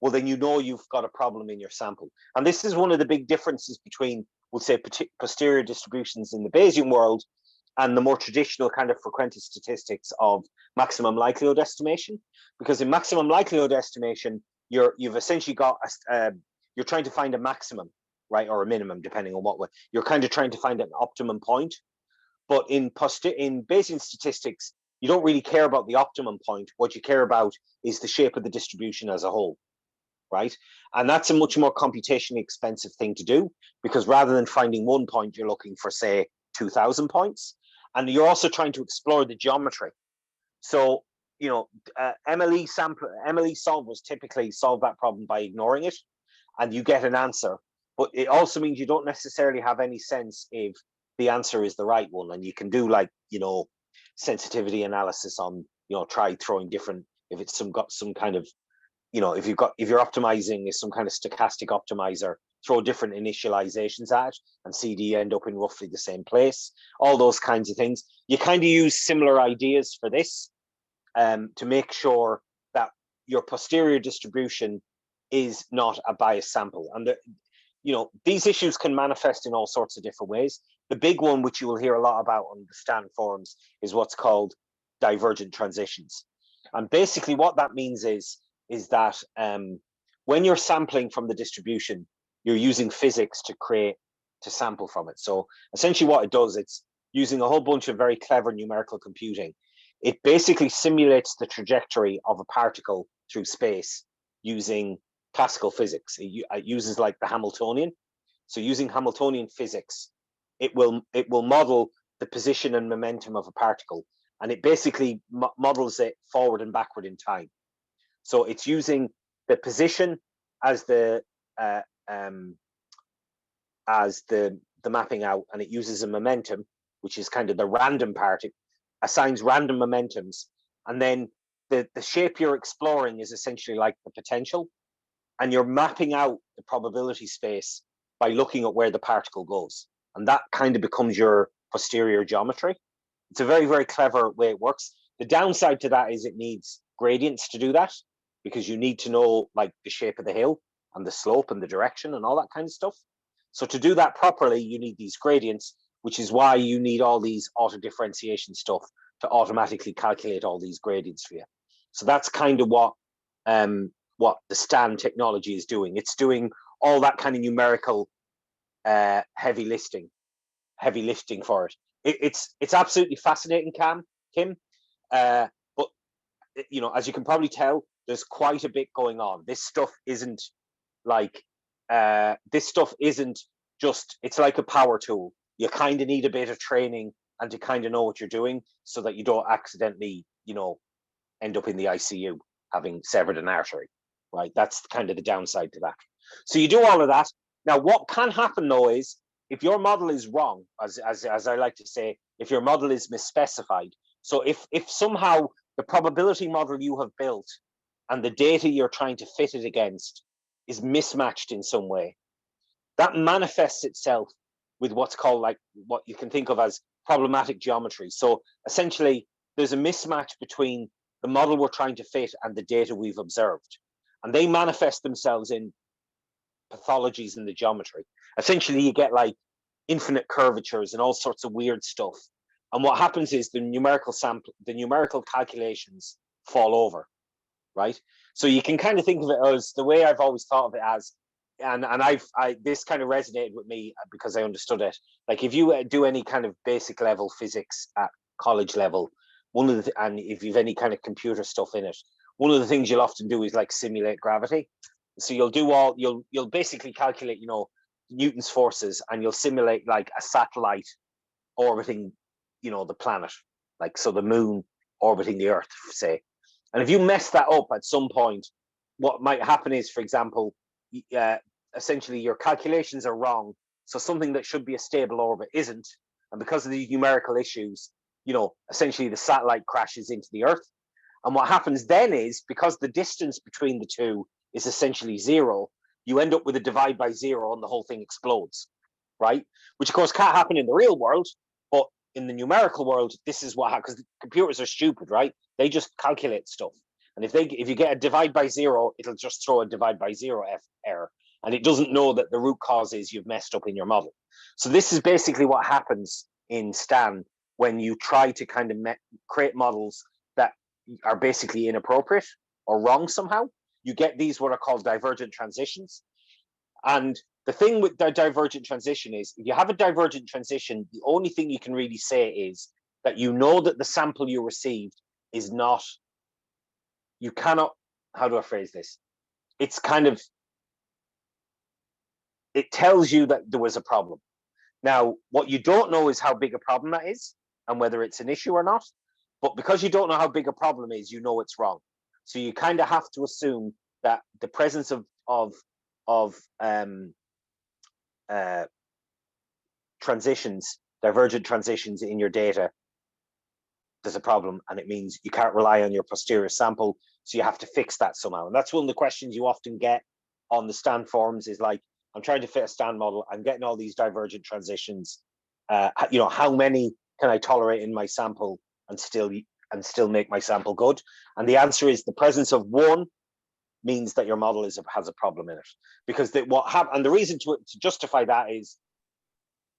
well, then you know you've got a problem in your sample. And this is one of the big differences between, we'll say, posterior distributions in the Bayesian world and the more traditional kind of frequentist statistics of maximum likelihood estimation. Because in maximum likelihood estimation, you've essentially got you're trying to find a maximum, right, or a minimum, depending on what way. You're kind of trying to find an optimum point. But in Bayesian statistics, you don't really care about the optimum point. What you care about is the shape of the distribution as a whole, right? And that's a much more computationally expensive thing to do, because rather than finding one point, you're looking for, say, 2,000 points. And you're also trying to explore the geometry. So, you know, MLE solvers typically solve that problem by ignoring it, and you get an answer. But it also means you don't necessarily have any sense if the answer is the right one. And you can do, like, you know, sensitivity analysis on, you know, try throwing different, if it's got some kind of, you know, if you're optimizing is some kind of stochastic optimizer, throw different initializations at it and see, do you end up in roughly the same place? All those kinds of things. You kind of use similar ideas for this to make sure that your posterior distribution is not a biased sample. And you know, these issues can manifest in all sorts of different ways. The big one, which you will hear a lot about on the Stan forums, is what's called divergent transitions. And basically what that means is that when you're sampling from the distribution, you're using physics to sample from it. So essentially what it does, it's using a whole bunch of very clever numerical computing. It basically simulates the trajectory of a particle through space using classical physics. It uses like the Hamiltonian. So using Hamiltonian physics, it will model the position and momentum of a particle, and it basically models it forward and backward in time. So it's using the position as the mapping out, and it uses a momentum, which is kind of the random part. It assigns random momentums, and then the shape you're exploring is essentially like the potential, and you're mapping out the probability space by looking at where the particle goes, and that kind of becomes your posterior geometry. It's a very, very clever way it works. The downside to that is it needs gradients to do that, because you need to know like the shape of the hill and the slope and the direction and all that kind of stuff. So to do that properly, you need these gradients, which is why you need all these auto differentiation stuff to automatically calculate all these gradients for you. So that's kind of what the STAN technology is doing. It's doing all that kind of numerical heavy lifting for it. It's absolutely fascinating, Kim. But you know, as you can probably tell, there's quite a bit going on. This stuff isn't like just, it's like a power tool. You kind of need a bit of training and to kind of know what you're doing, so that you don't accidentally, you know, end up in the ICU having severed an artery, right? That's kind of the downside to that. So you do all of that. Now, what can happen though is, if your model is wrong, as I like to say, if your model is misspecified, so if somehow the probability model you have built and the data you're trying to fit it against is mismatched in some way, that manifests itself with what's called, like, what you can think of as problematic geometry. So essentially, there's a mismatch between the model we're trying to fit and the data we've observed, and they manifest themselves in pathologies in the geometry. Essentially, you get like infinite curvatures and all sorts of weird stuff. And what happens is the numerical calculations fall over, right? So you can kind of think of it as, the way I've always thought of it as, and this kind of resonated with me because I understood it. Like, if you do any kind of basic level physics at college level, and if you've any kind of computer stuff in it, one of the things you'll often do is like simulate gravity. So you'll basically calculate, you know, Newton's forces, and you'll simulate like a satellite orbiting, you know, the planet, like, so the moon orbiting the Earth, say. And if you mess that up at some point, what might happen is, for example, essentially your calculations are wrong. So something that should be a stable orbit isn't. And because of these numerical issues, you know, essentially the satellite crashes into the Earth. And what happens then is, because the distance between the two is essentially zero, you end up with a divide by zero and the whole thing explodes, right? Which of course can't happen in the real world, but in the numerical world, this is what happens, because computers are stupid, right? They just calculate stuff. And if you get a divide by zero, it'll just throw a divide by zero error. And it doesn't know that the root cause is you've messed up in your model. So this is basically what happens in STAN when you try to kind of create models that are basically inappropriate or wrong somehow. You get these what are called divergent transitions. And the thing with the divergent transition is, if you have a divergent transition, the only thing you can really say is that you know that the sample you received is not, you cannot, how do I phrase this? It's kind of, it tells you that there was a problem. Now, what you don't know is how big a problem that is and whether it's an issue or not. But because you don't know how big a problem is, you know it's wrong. So you kind of have to assume that the presence of transitions, divergent transitions in your data, there's a problem, and it means you can't rely on your posterior sample. So you have to fix that somehow. And that's one of the questions you often get on the STAN forums, is like, I'm trying to fit a STAN model, I'm getting all these divergent transitions. You know, how many can I tolerate in my sample and still make my sample good? And the answer is, the presence of one means that your model has a problem in it. Because and the reason to justify that is,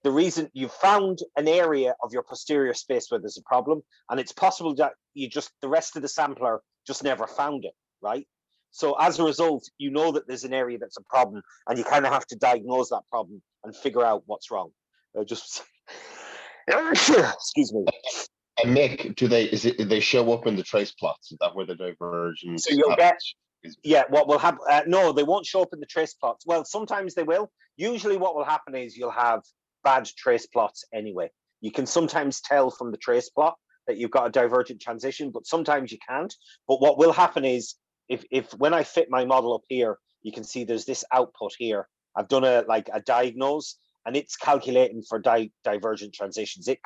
the reason you found an area of your posterior space where there's a problem, and it's possible that the rest of the sampler just never found it, right? So as a result, you know that there's an area that's a problem, and you kind of have to diagnose that problem and figure out what's wrong. Just excuse me. And Mick, they show up in the trace plots? Is that where the divergence? So you'll get, yeah, what will happen? No, they won't show up in the trace plots. Well, sometimes they will. Usually what will happen is you'll have bad trace plots anyway. You can sometimes tell from the trace plot that you've got a divergent transition, but sometimes you can't. But what will happen is if when I fit my model up here, you can see there's this output here. I've done a diagnose, and it's calculating for divergent transitions. It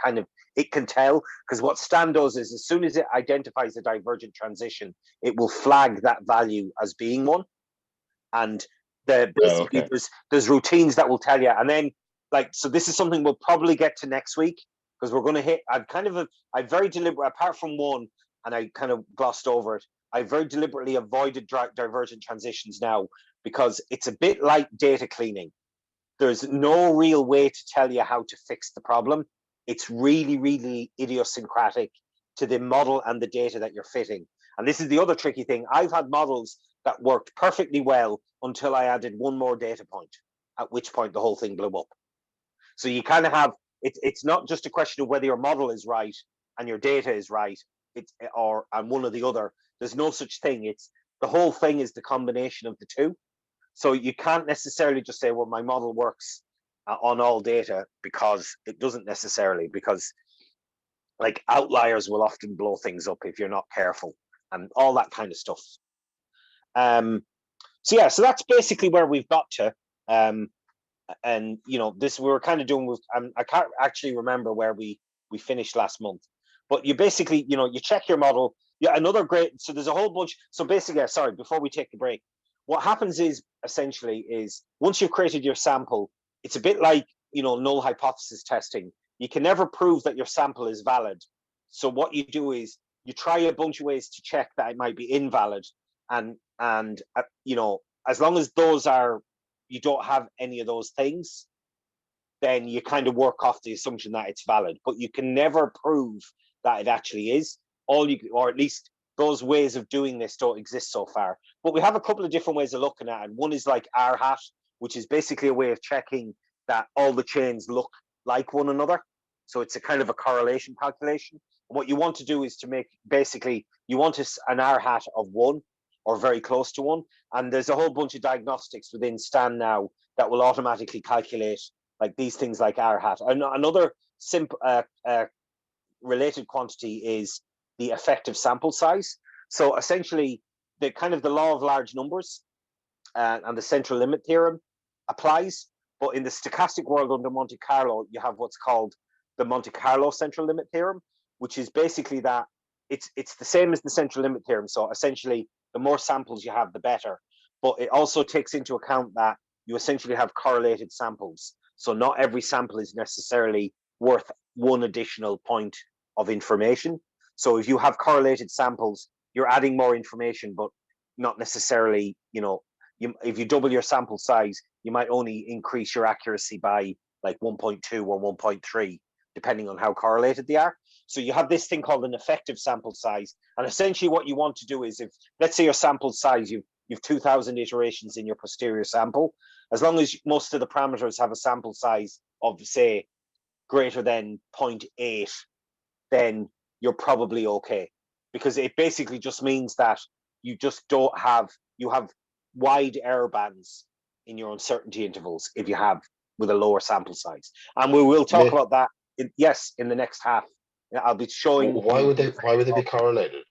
can tell, because what Stan does is as soon as it identifies a divergent transition, it will flag that value as being one. And basically there's routines that will tell you. And then so this is something we'll probably get to next week, because we're going to hit, I very deliberate, apart from one, and I kind of glossed over it, I very deliberately avoided divergent transitions now, because it's a bit like data cleaning. There's no real way to tell you how to fix the problem. It's really, really idiosyncratic to the model and the data that you're fitting. And this is the other tricky thing. I've had models that worked perfectly well until I added one more data point, at which point the whole thing blew up. So you kind of have, it's not just a question of whether your model is right and your data is right, and one or the other. There's no such thing. It's the whole thing is the combination of the two. So you can't necessarily just say, well, my model works on all data, because it doesn't necessarily, because outliers will often blow things up if you're not careful, and all that kind of stuff. So yeah, so that's basically where we've got to. And this we were kind of doing with, I can't actually remember where we finished last month, but you basically, you check your model. Yeah, another great, so there's a whole bunch. So basically, sorry, before we take the break, what happens is essentially once you've created your sample, it's a bit like, null hypothesis testing. You can never prove that your sample is valid. So what you do is you try a bunch of ways to check that it might be invalid. And as long as you don't have any of those things, then you kind of work off the assumption that it's valid, but you can never prove that it actually is. Or at least those ways of doing this don't exist so far. But we have a couple of different ways of looking at it. One is like R-hat, which is basically a way of checking that all the chains look like one another. So it's a kind of a correlation calculation. And what you want to do is to make, basically, you want an R-hat of 1 or very close to 1. And there's a whole bunch of diagnostics within Stan now that will automatically calculate these things like R-hat. Another simple related quantity is the effective sample size. So essentially, the law of large numbers and the central limit theorem applies. But in the stochastic world under Monte Carlo, you have what's called the Monte Carlo central limit theorem, which is basically that it's the same as the central limit theorem. So essentially, the more samples you have, the better. But it also takes into account that you essentially have correlated samples. So not every sample is necessarily worth one additional point of information. So if you have correlated samples, you're adding more information, but not necessarily, if you double your sample size, you might only increase your accuracy by 1.2 or 1.3, depending on how correlated they are. So you have this thing called an effective sample size. And essentially what you want to do is, if, let's say your sample size, you've 2,000 iterations in your posterior sample, as long as most of the parameters have a sample size of, say, greater than 0.8, then you're probably okay, because it basically just means that you just you have wide error bands in your uncertainty intervals if you have with a lower sample size. And we will talk about that in the next half. I'll be showing. Why would they be correlated?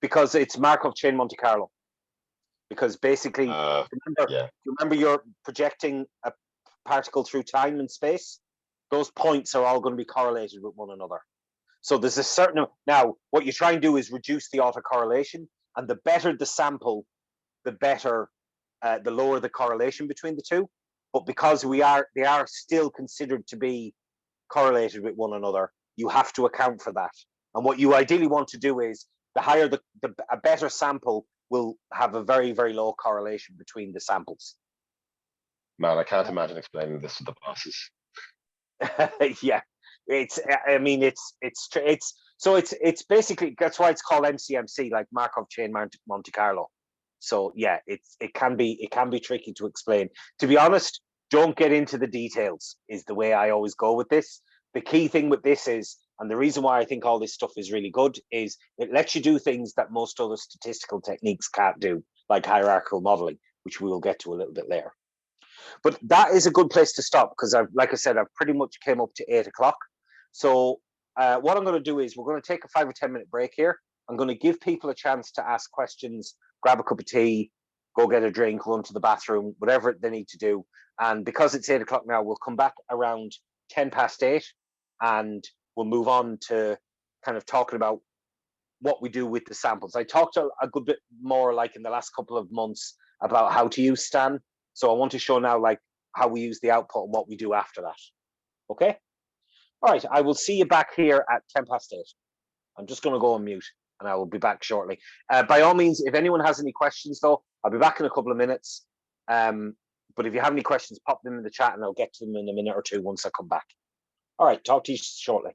Because it's Markov chain Monte Carlo. Because basically, remember you're projecting a particle through time and space. Those points are all going to be correlated with one another. So there's a certain, now what you try and do is reduce the autocorrelation, and the better the sample, the better, the lower the correlation between the two. But because they are still considered to be correlated with one another, you have to account for that. And what you ideally want to do is, the higher a better sample will have a very, very low correlation between the samples. Man, I can't imagine explaining this to the bosses. Yeah, I mean, it's basically, that's why it's called MCMC, like Markov chain Monte Carlo. So yeah, it can be tricky to explain. To be honest, don't get into the details is the way I always go with this. The key thing with this is, and the reason why I think all this stuff is really good, is it lets you do things that most other statistical techniques can't do, like hierarchical modeling, which we will get to a little bit later. But that is a good place to stop, because like I said, I've pretty much came up to 8 o'clock. So what I'm going to do is we're going to take a 5 or 10 minute break here. I'm going to give people a chance to ask questions, grab a cup of tea, go get a drink, run to the bathroom, whatever they need to do. And because it's 8 o'clock now, we'll come back around 10 past 8 and we'll move on to kind of talking about what we do with the samples. I talked a good bit more like in the last couple of months about how to use Stan. So I want to show now like how we use the output and what we do after that. Okay. All right. I will see you back here at 10 past 8. I'm just going to go on mute and I will be back shortly. By all means, if anyone has any questions though, I'll be back in a couple of minutes. But if you have any questions, pop them in the chat and I'll get to them in a minute or two once I come back. All right. Talk to you shortly.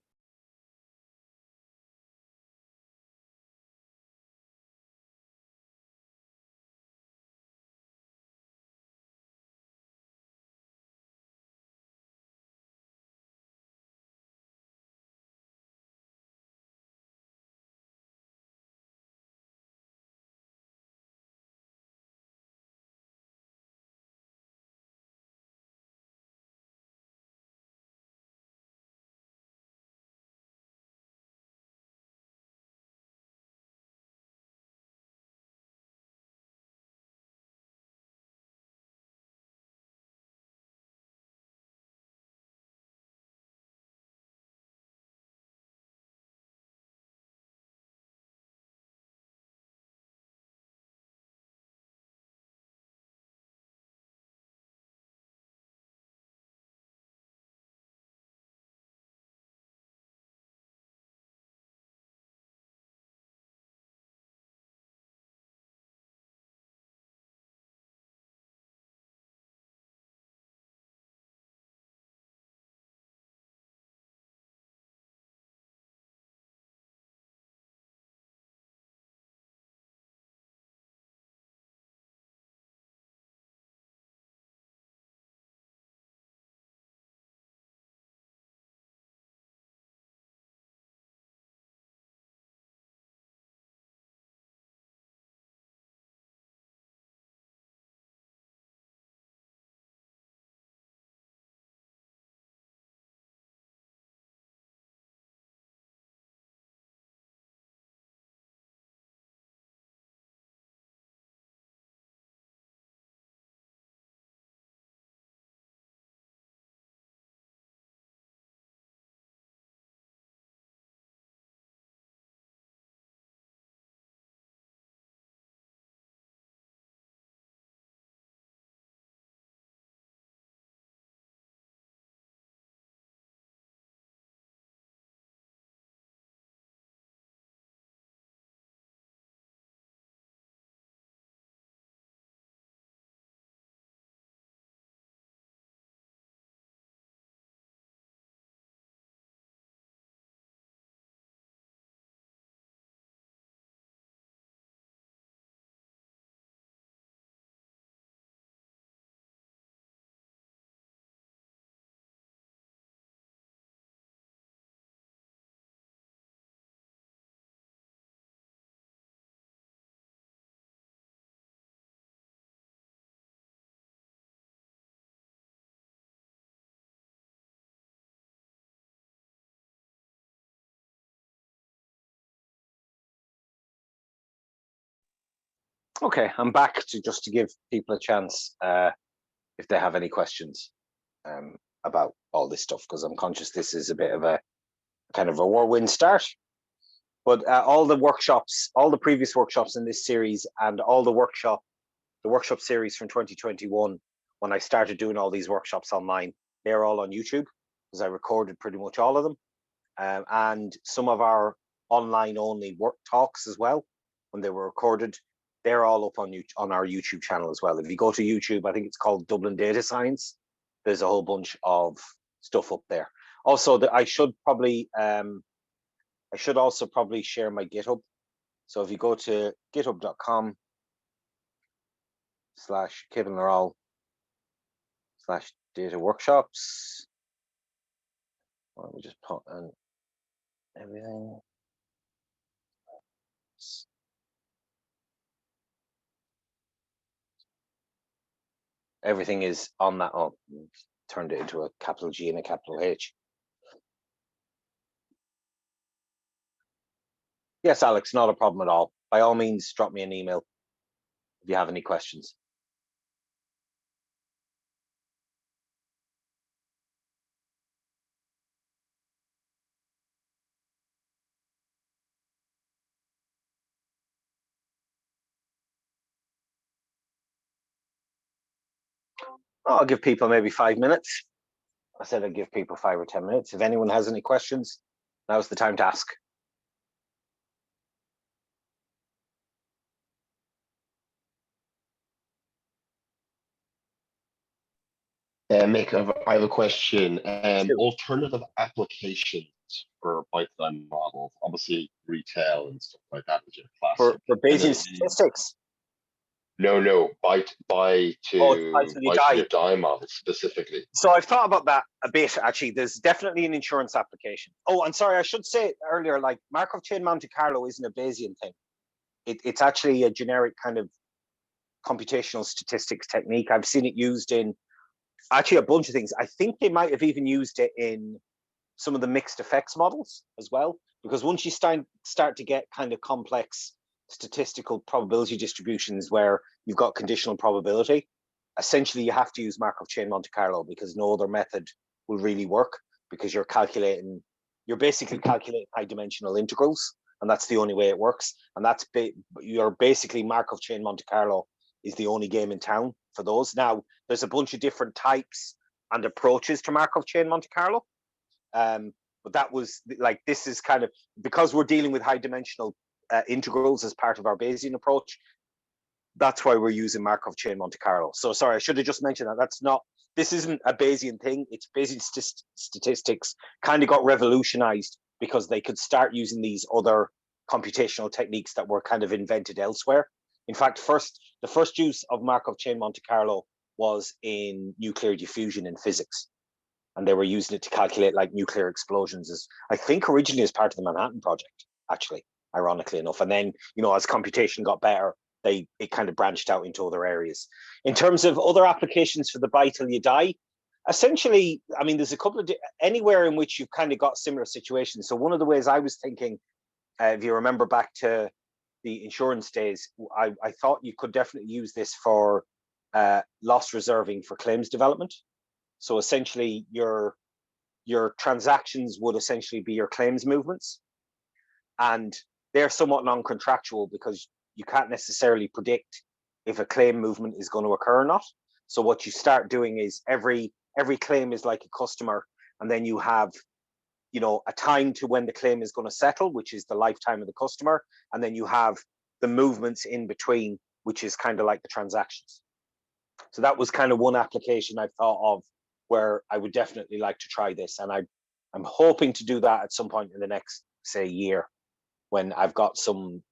Okay, I'm back just to give people a chance if they have any questions about all this stuff, because I'm conscious this is a bit of a kind of a whirlwind start. But all the workshops, all the previous workshops in this series, and all the workshop series from 2021, when I started doing all these workshops online, they're all on YouTube, because I recorded pretty much all of them, and some of our online only work talks as well, when they were recorded, they're all up on our YouTube channel as well. If you go to YouTube, I think it's called Dublin Data Science. There's a whole bunch of stuff up there. Also, I should also probably share my GitHub. So if you go to github.com/kevin/data workshops, let me just put in everything. Everything is on that. Oh, turned it into a capital G and a capital H. Yes, Alex, not a problem at all. By all means, drop me an email if you have any questions. I'll give people maybe 5 minutes. I said I'd give people 5 or 10 minutes. If anyone has any questions, now's the time to ask. Mick, I have a question. Sure. Alternative applications for Python models, obviously retail and stuff like that, which are classic. For Bayesian statistics? No, by Oh, to die models specifically. So I've thought about that a bit, actually. There's definitely an insurance application. Oh, I'm sorry, I should say earlier, like Markov chain Monte Carlo isn't a Bayesian thing. It's actually a generic kind of computational statistics technique. I've seen it used in actually a bunch of things. I think they might have even used it in some of the mixed effects models as well, because once you start to get kind of complex statistical probability distributions where you've got conditional probability, essentially you have to use Markov chain Monte Carlo, because no other method will really work, because you're basically calculating high dimensional integrals, and that's the only way it works. And you're basically Markov chain Monte Carlo is the only game in town for those. Now, there's a bunch of different types and approaches to Markov chain Monte Carlo. But that was like, this is kind of, because we're dealing with high dimensional integrals as part of our Bayesian approach, that's why we're using Markov chain Monte Carlo. So sorry, I should have just mentioned that. This isn't a Bayesian thing. It's Bayesian statistics kind of got revolutionized because they could start using these other computational techniques that were kind of invented elsewhere. In fact, the first use of Markov chain Monte Carlo was in nuclear diffusion in physics. And they were using it to calculate like nuclear explosions, as I think originally as part of the Manhattan Project, actually, ironically enough. And then, as computation got better, it kind of branched out into other areas. In terms of other applications for the buy till you die, essentially, I mean, there's a couple of anywhere in which you've kind of got similar situations. So one of the ways I was thinking, if you remember back to the insurance days, I thought you could definitely use this for loss reserving for claims development. So essentially, your transactions would essentially be your claims movements, and they're somewhat non-contractual because you can't necessarily predict if a claim movement is going to occur or not. So what you start doing is every claim is like a customer, and then you have a time to when the claim is going to settle, which is the lifetime of the customer, and then you have the movements in between, which is kind of like the transactions. So that was kind of one application I thought of where I would definitely like to try this, and I'm hoping to do that at some point in the next, say, year, when I've got some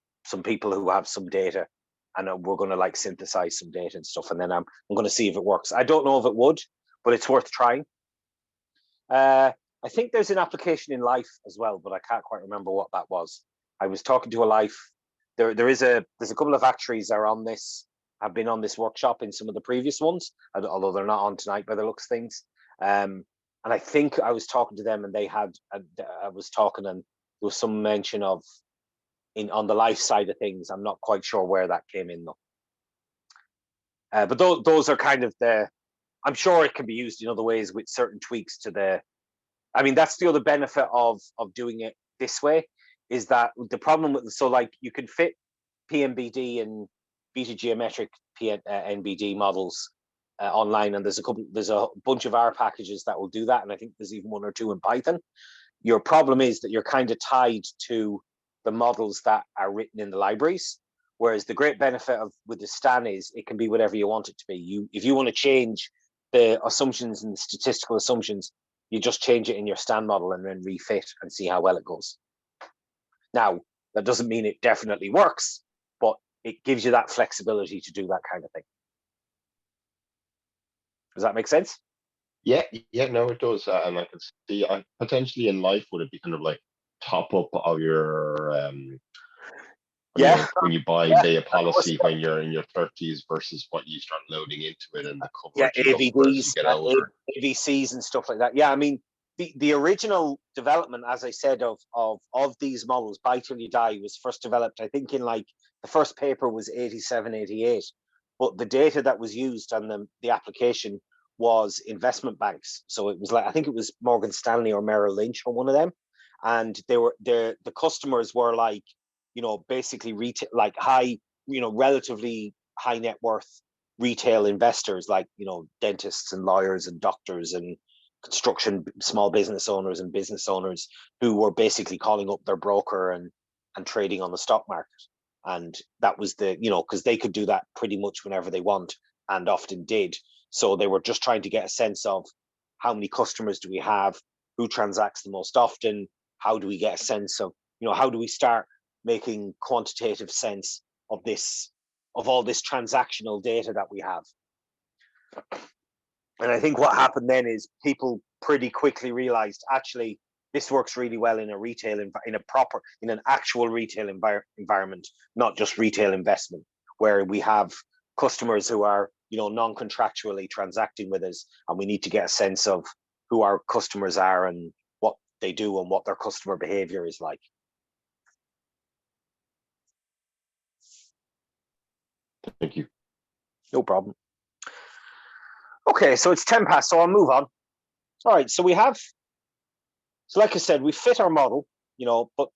people who have some data, and we're going to like synthesize some data and stuff, and then I'm going to see if it works. I don't know if it would, but it's worth trying. I think there's an application in Life as well, but I can't quite remember what that was. I was talking to a Life. There's a couple of actuaries are on this. Have been on this workshop in some of the previous ones, although they're not on tonight by the looks of things. And I think I was talking to them, and I was talking, and there was some mention of on the Life side of things. I'm not quite sure where that came in though. But those are kind of I'm sure it can be used in other ways with certain tweaks to I mean, that's the other benefit of doing it this way, is that the problem with, so like you can fit PNBD and beta geometric PNBD models online, and there's a bunch of R packages that will do that, and I think there's even 1 or 2 in Python. Your problem is that you're kind of tied to the models that are written in the libraries, whereas the great benefit with the Stan is it can be whatever you want it to be. If you want to change the assumptions and statistical assumptions You just change it in your stand model and then refit and see how well it goes. Now, that doesn't mean it definitely works, but it gives you that flexibility to do that kind of thing. Does that make sense? Yeah, no, it does. And I can see, potentially in life, would it be kind of like top up of your when you buy a policy when you're in your 30s versus what you start loading into it and the coverage as you AVDs, get older. AVCs and stuff like that. Yeah, I mean, the original development, as I said, of these models, Buy Till You Die, was first developed, I think, in like the first paper was 87, 88. But the data that was used on the application was investment banks. So it was like, I think it was Morgan Stanley or Merrill Lynch or one of them. And they were the customers were like, basically retail, like high, relatively high net worth retail investors, like, dentists and lawyers and doctors and construction, small business owners and business owners who were basically calling up their broker and trading on the stock market. And that was because they could do that pretty much whenever they want and often did. So they were just trying to get a sense of how many customers do we have, who transacts the most often, how do we get a sense of, how do we start making quantitative sense of all this transactional data that we have. And I think what happened then is people pretty quickly realized, actually, this works really well in a retail, in an actual retail environment, not just retail investment, where we have customers who are, non-contractually transacting with us, and we need to get a sense of who our customers are and what they do and what their customer behavior is like. Thank you. No problem. Okay, so it's 10 past, so I'll move on. All right, so like I said, we fit our model, but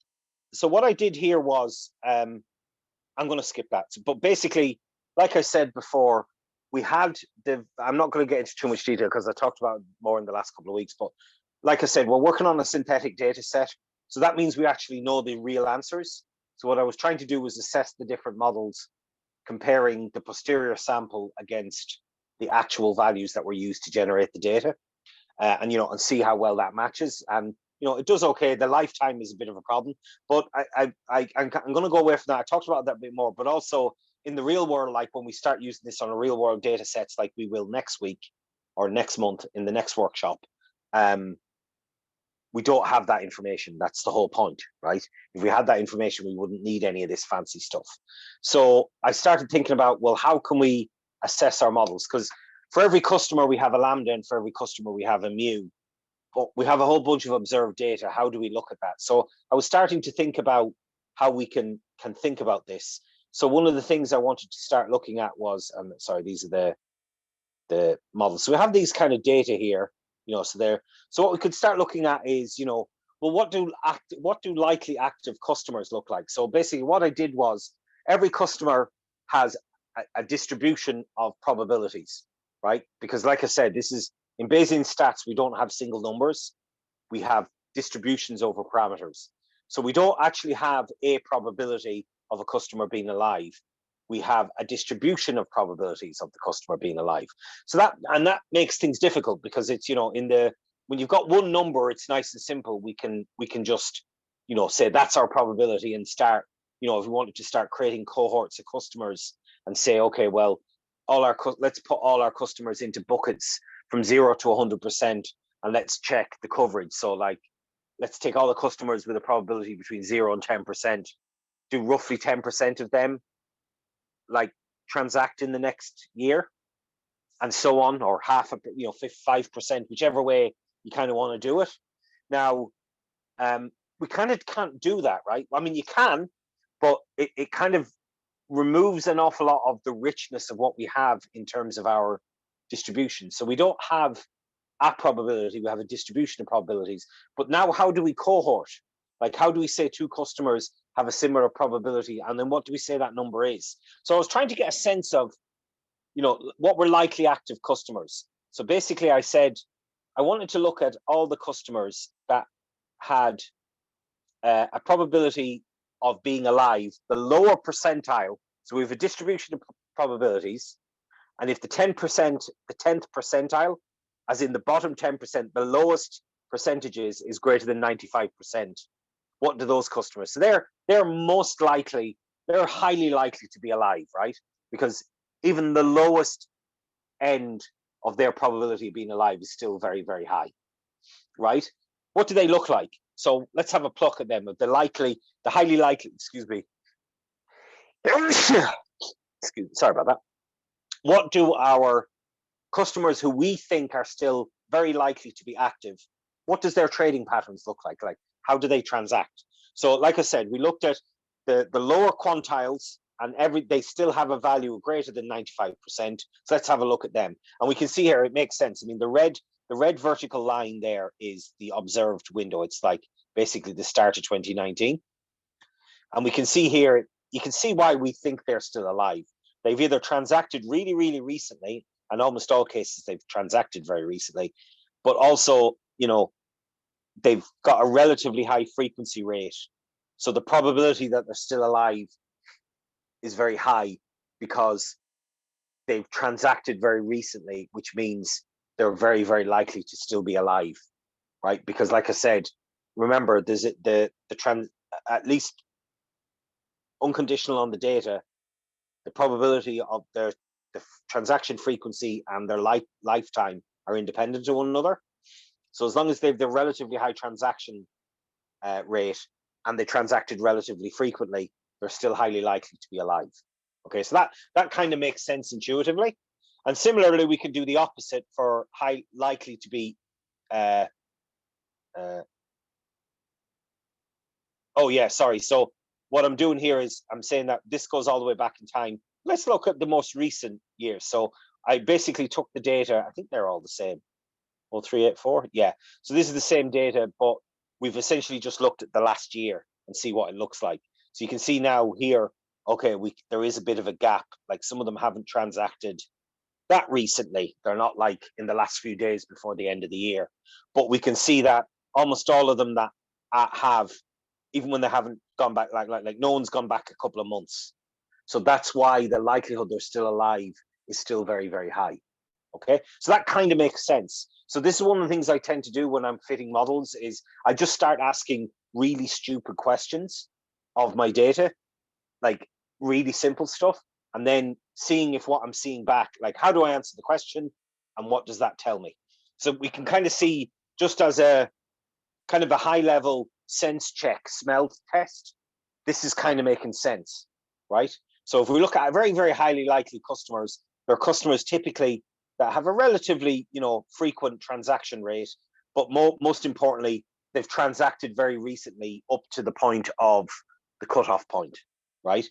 so what I did here was, I'm going to skip that. But basically, like I said before, we had I'm not going to get into too much detail because I talked about it more in the last couple of weeks, but like I said, we're working on a synthetic data set. So that means we actually know the real answers. So what I was trying to do was assess the different models, comparing the posterior sample against the actual values that were used to generate the data, and see how well that matches. And it does okay. The lifetime is a bit of a problem, but I'm going to go away from that. I talked about that a bit more, but also in the real world, like when we start using this on a real world data sets, like we will next week or next month in the next workshop, we don't have that information. That's the whole point, right? If we had that information, we wouldn't need any of this fancy stuff. So I started thinking about, well, how can we assess our models? Because for every customer, we have a lambda, and for every customer, we have a mu. But we have a whole bunch of observed data. How do we look at that? So I was starting to think about how we can think about this. So one of the things I wanted to start looking at was, sorry, these are the models. So we have these kind of data here, so what we could start looking at is, well, what do likely active customers look like? So basically what I did was, every customer has a distribution of probabilities, right? Because like I said, this is in Bayesian stats, we don't have single numbers. We have distributions over parameters. So we don't actually have a probability of a customer being alive. We have a distribution of probabilities of the customer being alive. So that makes things difficult, because it's, when you've got one number, it's nice and simple. We can just, say that's our probability and start, if we wanted to start creating cohorts of customers and say, okay, well, let's put all our customers into buckets from 0 to 100%, and let's check the coverage. So like, let's take all the customers with a probability between 0 and 10%, do roughly 10% of them like transact in the next year, and so on, or 5%, whichever way you kind of want to do it. Now, we kind of can't do that, right? I mean, you can, but it kind of removes an awful lot of the richness of what we have in terms of our distribution. So we don't have a probability, we have a distribution of probabilities. But now, how do we cohort? Like, how do we say two customers have a similar probability, and then what do we say that number is? So I was trying to get a sense of, what were likely active customers. So basically I said, I wanted to look at all the customers that had a probability of being alive, the lower percentile. So we have a distribution of probabilities, and if the 10th percentile as in the bottom 10%, the lowest percentages is greater than 95%. What do those customers? So they're most likely, they're highly likely to be alive, right? Because even the lowest end of their probability of being alive is still very, very high, right? What do they look like? So let's have a pluck at them. The highly likely, excuse me. Sorry about that. What do our customers who we think are still very likely to be active, what does their trading patterns look like? Like, how do they transact? So like I said, we looked at the lower quantiles, and they still have a value greater than 95%. So let's have a look at them. And we can see here, it makes sense. I mean, the red vertical line there is the observed window. It's like basically the start of 2019. And we can see here, you can see why we think they're still alive. They've either transacted really, really recently, and almost all cases they've transacted very recently, but also, you know, they've got a relatively high frequency rate. So the probability that they're still alive is very high because they've transacted very recently, which means they're very, very likely to still be alive, right? Because like I said, remember, there's at least unconditional on the data, the probability of the transaction frequency and their lifetime are independent of one another. So as long as they've the relatively high transaction rate and they transacted relatively frequently, they're still highly likely to be alive. Okay, so that kind of makes sense intuitively. And similarly, we can do the opposite for high likely to be. Oh yeah, sorry. So what I'm doing here is I'm saying that this goes all the way back in time. Let's look at the most recent years. So I basically took the data. I think they're all the same. 0384, yeah. So this is the same data, but we've essentially just looked at the last year and see what it looks like. So you can see now here, okay, there is a bit of a gap. Like some of them haven't transacted that recently. They're not like in the last few days before the end of the year. But we can see that almost all of them that have, even when they haven't gone back, like no one's gone back a couple of months. So that's why the likelihood they're still alive is still very, very high. Okay, so that kind of makes sense. So this is one of the things I tend to do when I'm fitting models is I just start asking really stupid questions of my data, like really simple stuff, and then seeing if what I'm seeing back, like how do I answer the question and what does that tell me? So we can kind of see, just as a kind of a high level sense check, smell test, this is kind of making sense, right? So if we look at very, very highly likely customers, they're customers typically that have a relatively, you know, frequent transaction rate, but most importantly, they've transacted very recently up to the point of the cutoff point, right?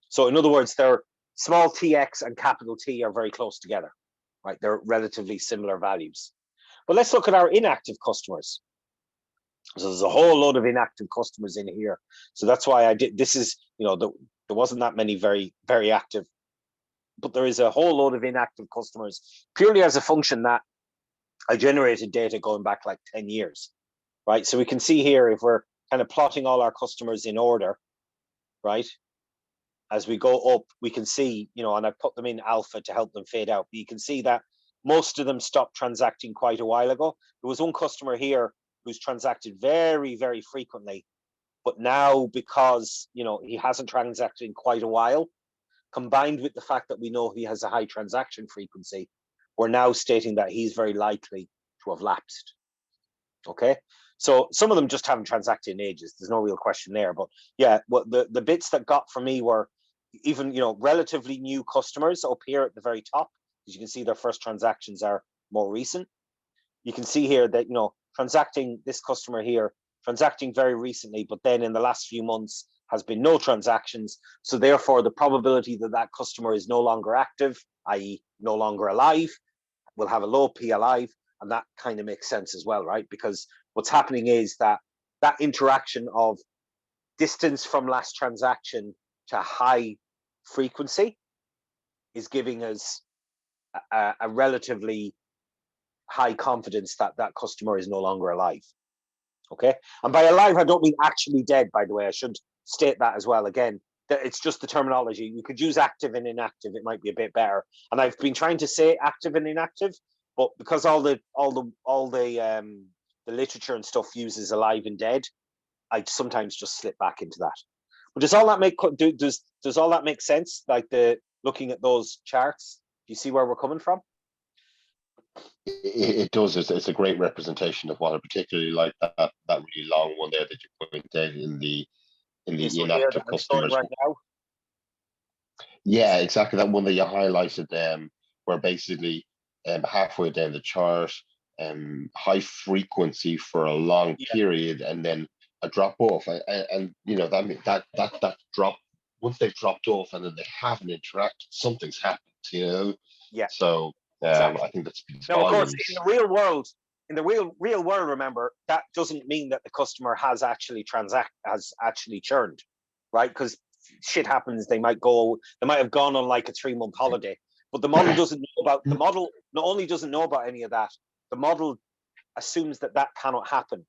So in other words, their small tx and capital T are very close together, right? They're relatively similar values. But let's look at our inactive customers. So there's a whole load of inactive customers in here. So that's why I did, this is, you know, there wasn't that many very, very active, but there is a whole load of inactive customers purely as a function that I generated data going back like 10 years, right? So we can see here, if we're kind of plotting all our customers in order, right? As we go up, we can see, you know, and I put them in alpha to help them fade out. But you can see that most of them stopped transacting quite a while ago. There was one customer here who's transacted very, very frequently, but now because, you know, he hasn't transacted in quite a while, combined with the fact that we know he has a high transaction frequency, we're now stating that he's very likely to have lapsed. Okay, so some of them just haven't transacted in ages. There's no real question there. But yeah, what the bits that got for me were even, you know, relatively new customers up here at the very top. As you can see, their first transactions are more recent. You can see here that, you know, transacting, this customer here, transacting very recently, but then in the last few months has been no transactions. So therefore, the probability that that customer is no longer active, i.e. no longer alive, will have a low P alive. And that kind of makes sense as well, right? Because what's happening is that interaction of distance from last transaction to high frequency is giving us a relatively high confidence that that customer is no longer alive. Okay, and by alive, I don't mean actually dead, by the way. I should state that as well. Again, that it's just the terminology. You could use active and inactive. It might be a bit better. And I've been trying to say active and inactive, but because all the literature and stuff uses alive and dead, I sometimes just slip back into that. But does all that make does all that make sense? Like looking at those charts, do you see where we're coming from? It does. It's a great representation of what I particularly like that really long one there that you pointed out in the inactive customers. Right now. Yeah, exactly. That one that you highlighted, where basically halfway down the chart, high frequency for a long period, and then a drop off, and you know that drop, once they've dropped off and then they haven't interacted, something's happened, you know. Yeah. So exactly. I think that's now, of course, in the real world, real world, remember, that doesn't mean that the customer has actually churned, right? Because shit happens. They might have gone on like a 3-month holiday, but the model doesn't know about the model. Not only doesn't know about any of that, the model assumes that cannot happen,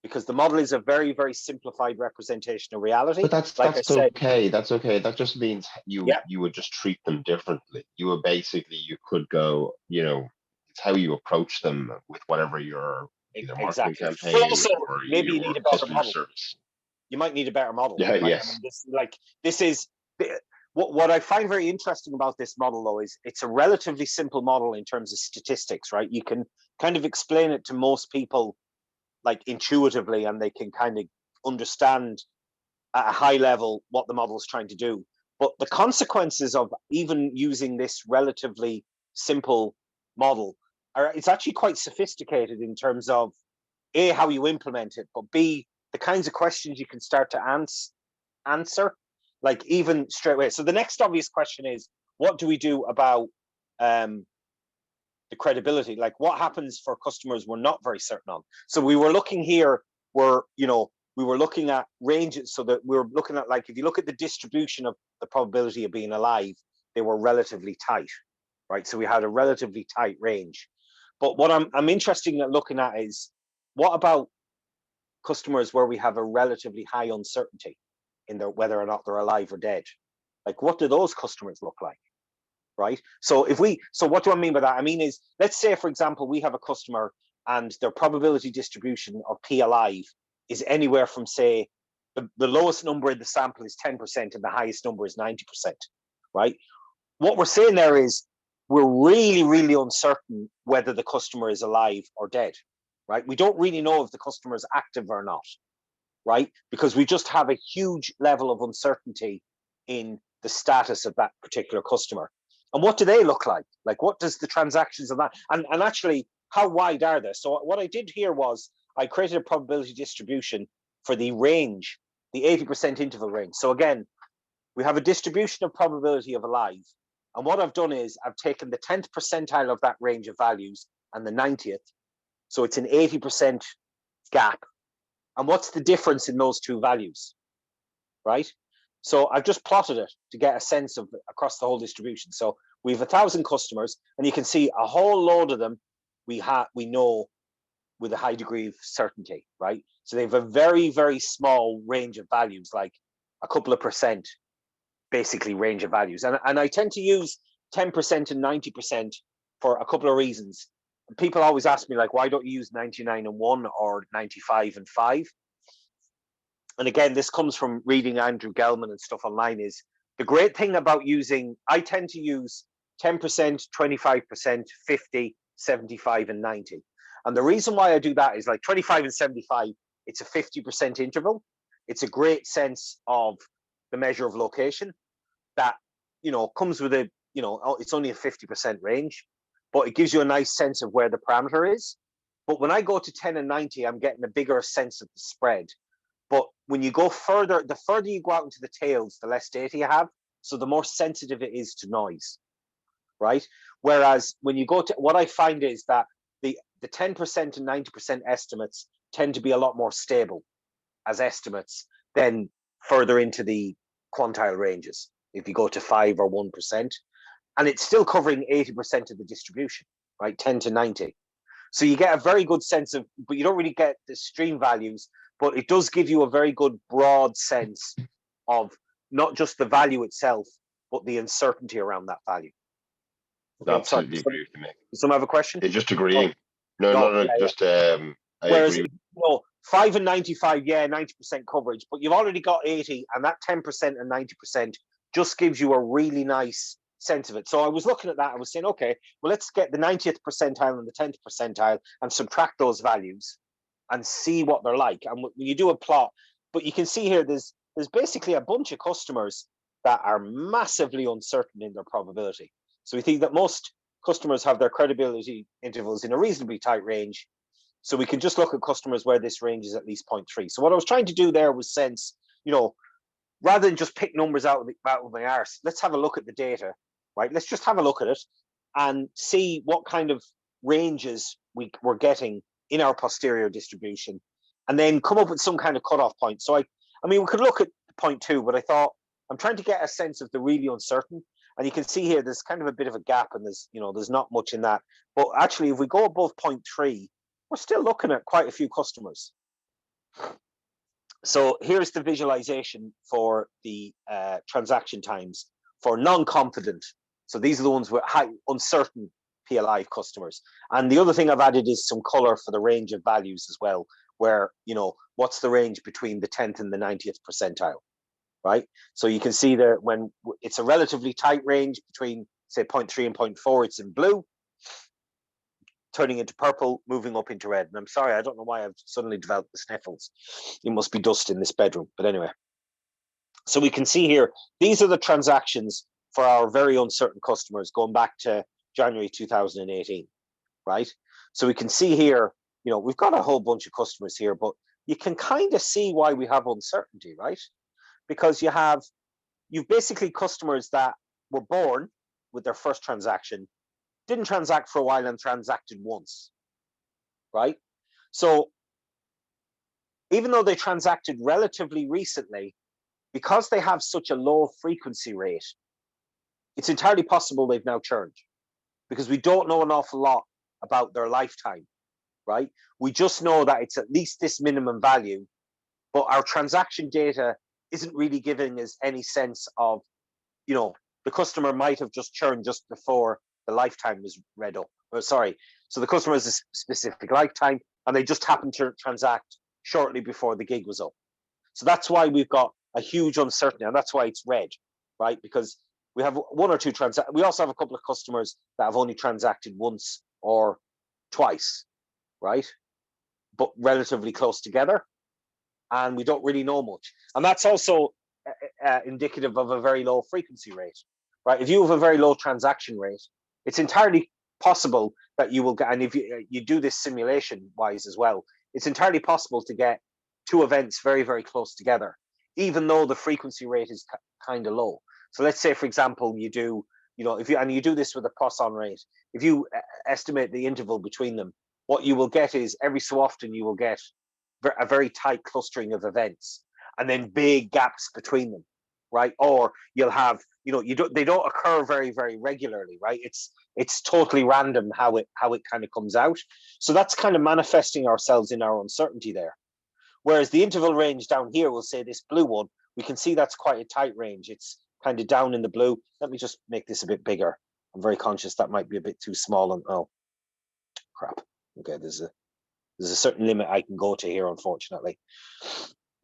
because the model is a very, very simplified representation of reality. But that's okay. That's okay. That just means you would just treat them differently. You would basically, you could go, you know, it's how you approach them with whatever your marketing campaign also, or maybe you your need a better customer model. service. You might need a better model. Yeah. Right? Yes. I mean, this is what I find very interesting about this model, though, is it's a relatively simple model in terms of statistics, right? You can kind of explain it to most people like intuitively, and they can kind of understand at a high level what the model is trying to do. But the consequences of even using this relatively simple model it's actually quite sophisticated in terms of A, how you implement it, but B, the kinds of questions you can start to answer, like even straight away. So the next obvious question is, what do we do about the credibility? Like, what happens for customers we're not very certain on? So we were looking here, we were looking at ranges, so that we were looking at, like, if you look at the distribution of the probability of being alive, they were relatively tight, right? So we had a relatively tight range. But what I'm interested in looking at is, what about customers where we have a relatively high uncertainty in whether or not they're alive or dead? Like, what do those customers look like, right? So what do I mean by that? I mean is, let's say, for example, we have a customer and their probability distribution of P alive is anywhere from, say, the lowest number in the sample is 10% and the highest number is 90%, right? What we're saying there is, we're really, really uncertain whether the customer is alive or dead, right? We don't really know if the customer is active or not, right? Because we just have a huge level of uncertainty in the status of that particular customer. And what do they look like? Like, what does the transactions of that, and actually, how wide are they? So what I did here was, I created a probability distribution for the range, the 80% interval range. So again, we have a distribution of probability of alive. And what I've done is I've taken the 10th percentile of that range of values and the 90th. So it's an 80% gap. And what's the difference in those two values, right? So I've just plotted it to get a sense of across the whole distribution. So we have 1,000 customers, and you can see a whole load of them we know with a high degree of certainty, right? So they have a very, very small range of values, like a couple of percent, basically, range of values. And I tend to use 10% and 90% for a couple of reasons. People always ask me, like, why don't you use 99 and 1 or 95 and 5? And again, this comes from reading Andrew Gelman and stuff online, is the great thing about using, I tend to use 10%, 25%, 50, 75, and 90. And the reason why I do that is, like, 25 and 75, it's a 50% interval. It's a great sense of the measure of location that, comes with a, it's only a 50% range, but it gives you a nice sense of where the parameter is. But when I go to 10 and 90, I'm getting a bigger sense of the spread. But when you go further, the further you go out into the tails, the less data you have. So the more sensitive it is to noise, right? Whereas when you go to, what I find is that the 10% and 90% estimates tend to be a lot more stable as estimates than further into the quantile ranges. If you go to 5 or 1%, and it's still covering 80% of the distribution, right? 10 to 90. So you get a very good sense of, but you don't really get the stream values, but it does give you a very good broad sense of not just the value itself, but the uncertainty around that value. Absolutely agree with you, Nick. Does someone have a question? Yeah, just agreeing. No, No, yeah, just I whereas, agree. 5 and 95, yeah, 90% coverage, but you've already got 80, and that 10% and 90% just gives you a really nice sense of it. So I was looking at that, I was saying, okay, well, let's get the 90th percentile and the 10th percentile and subtract those values and see what they're like. And when you do a plot, but you can see here, there's basically a bunch of customers that are massively uncertain in their probability. So we think that most customers have their credibility intervals in a reasonably tight range. So we can just look at customers where this range is at least 0.3. So what I was trying to do there was sense, rather than just pick numbers out of my arse, let's have a look at the data, right? Let's just have a look at it and see what kind of ranges we're getting in our posterior distribution, and then come up with some kind of cutoff point. So I mean, we could look at 0.2, but I thought I'm trying to get a sense of the really uncertain. And you can see here, there's kind of a bit of a gap, and there's not much in that. But actually, if we go above 0.3, we're still looking at quite a few customers. So here's the visualization for the transaction times for non-confident. So these are the ones with high uncertain PLI customers. And the other thing I've added is some color for the range of values as well, where, what's the range between the 10th and the 90th percentile, right? So you can see that when it's a relatively tight range between, say, 0.3 and 0.4, it's in blue, turning into purple, moving up into red. And I'm sorry, I don't know why I've suddenly developed the sniffles. It must be dust in this bedroom. But anyway, so we can see here, these are the transactions for our very uncertain customers going back to January 2018, right? So we can see here, we've got a whole bunch of customers here, but you can kind of see why we have uncertainty, right? Because you've basically customers that were born with their first transaction, didn't transact for a while and transacted once, right? So even though they transacted relatively recently, because they have such a low frequency rate, it's entirely possible they've now churned, because we don't know an awful lot about their lifetime, right? We just know that it's at least this minimum value, but our transaction data isn't really giving us any sense of, the customer might have just churned just before the lifetime was read up. So the customer has a specific lifetime and they just happen to transact shortly before the gig was up. So that's why we've got a huge uncertainty, and that's why it's red, right? Because we have one or two transactions. We also have a couple of customers that have only transacted once or twice, right? But relatively close together. And we don't really know much. And that's also indicative of a very low frequency rate, right? If you have a very low transaction rate, it's entirely possible that you will get, and if you do this simulation wise as well, it's entirely possible to get two events very, very close together, even though the frequency rate is kind of low. So let's say, for example, you do, if you do this with a Poisson rate, if you estimate the interval between them, what you will get is every so often you will get a very tight clustering of events and then big gaps between them, right? Or you'll have, they don't occur very, very regularly, right? It's totally random how it kind of comes out. So that's kind of manifesting ourselves in our uncertainty there. Whereas the interval range down here, we'll say this blue one, we can see that's quite a tight range. It's kind of down in the blue. Let me just make this a bit bigger. I'm very conscious that might be a bit too small. And oh, crap. Okay, there's a certain limit I can go to here, unfortunately.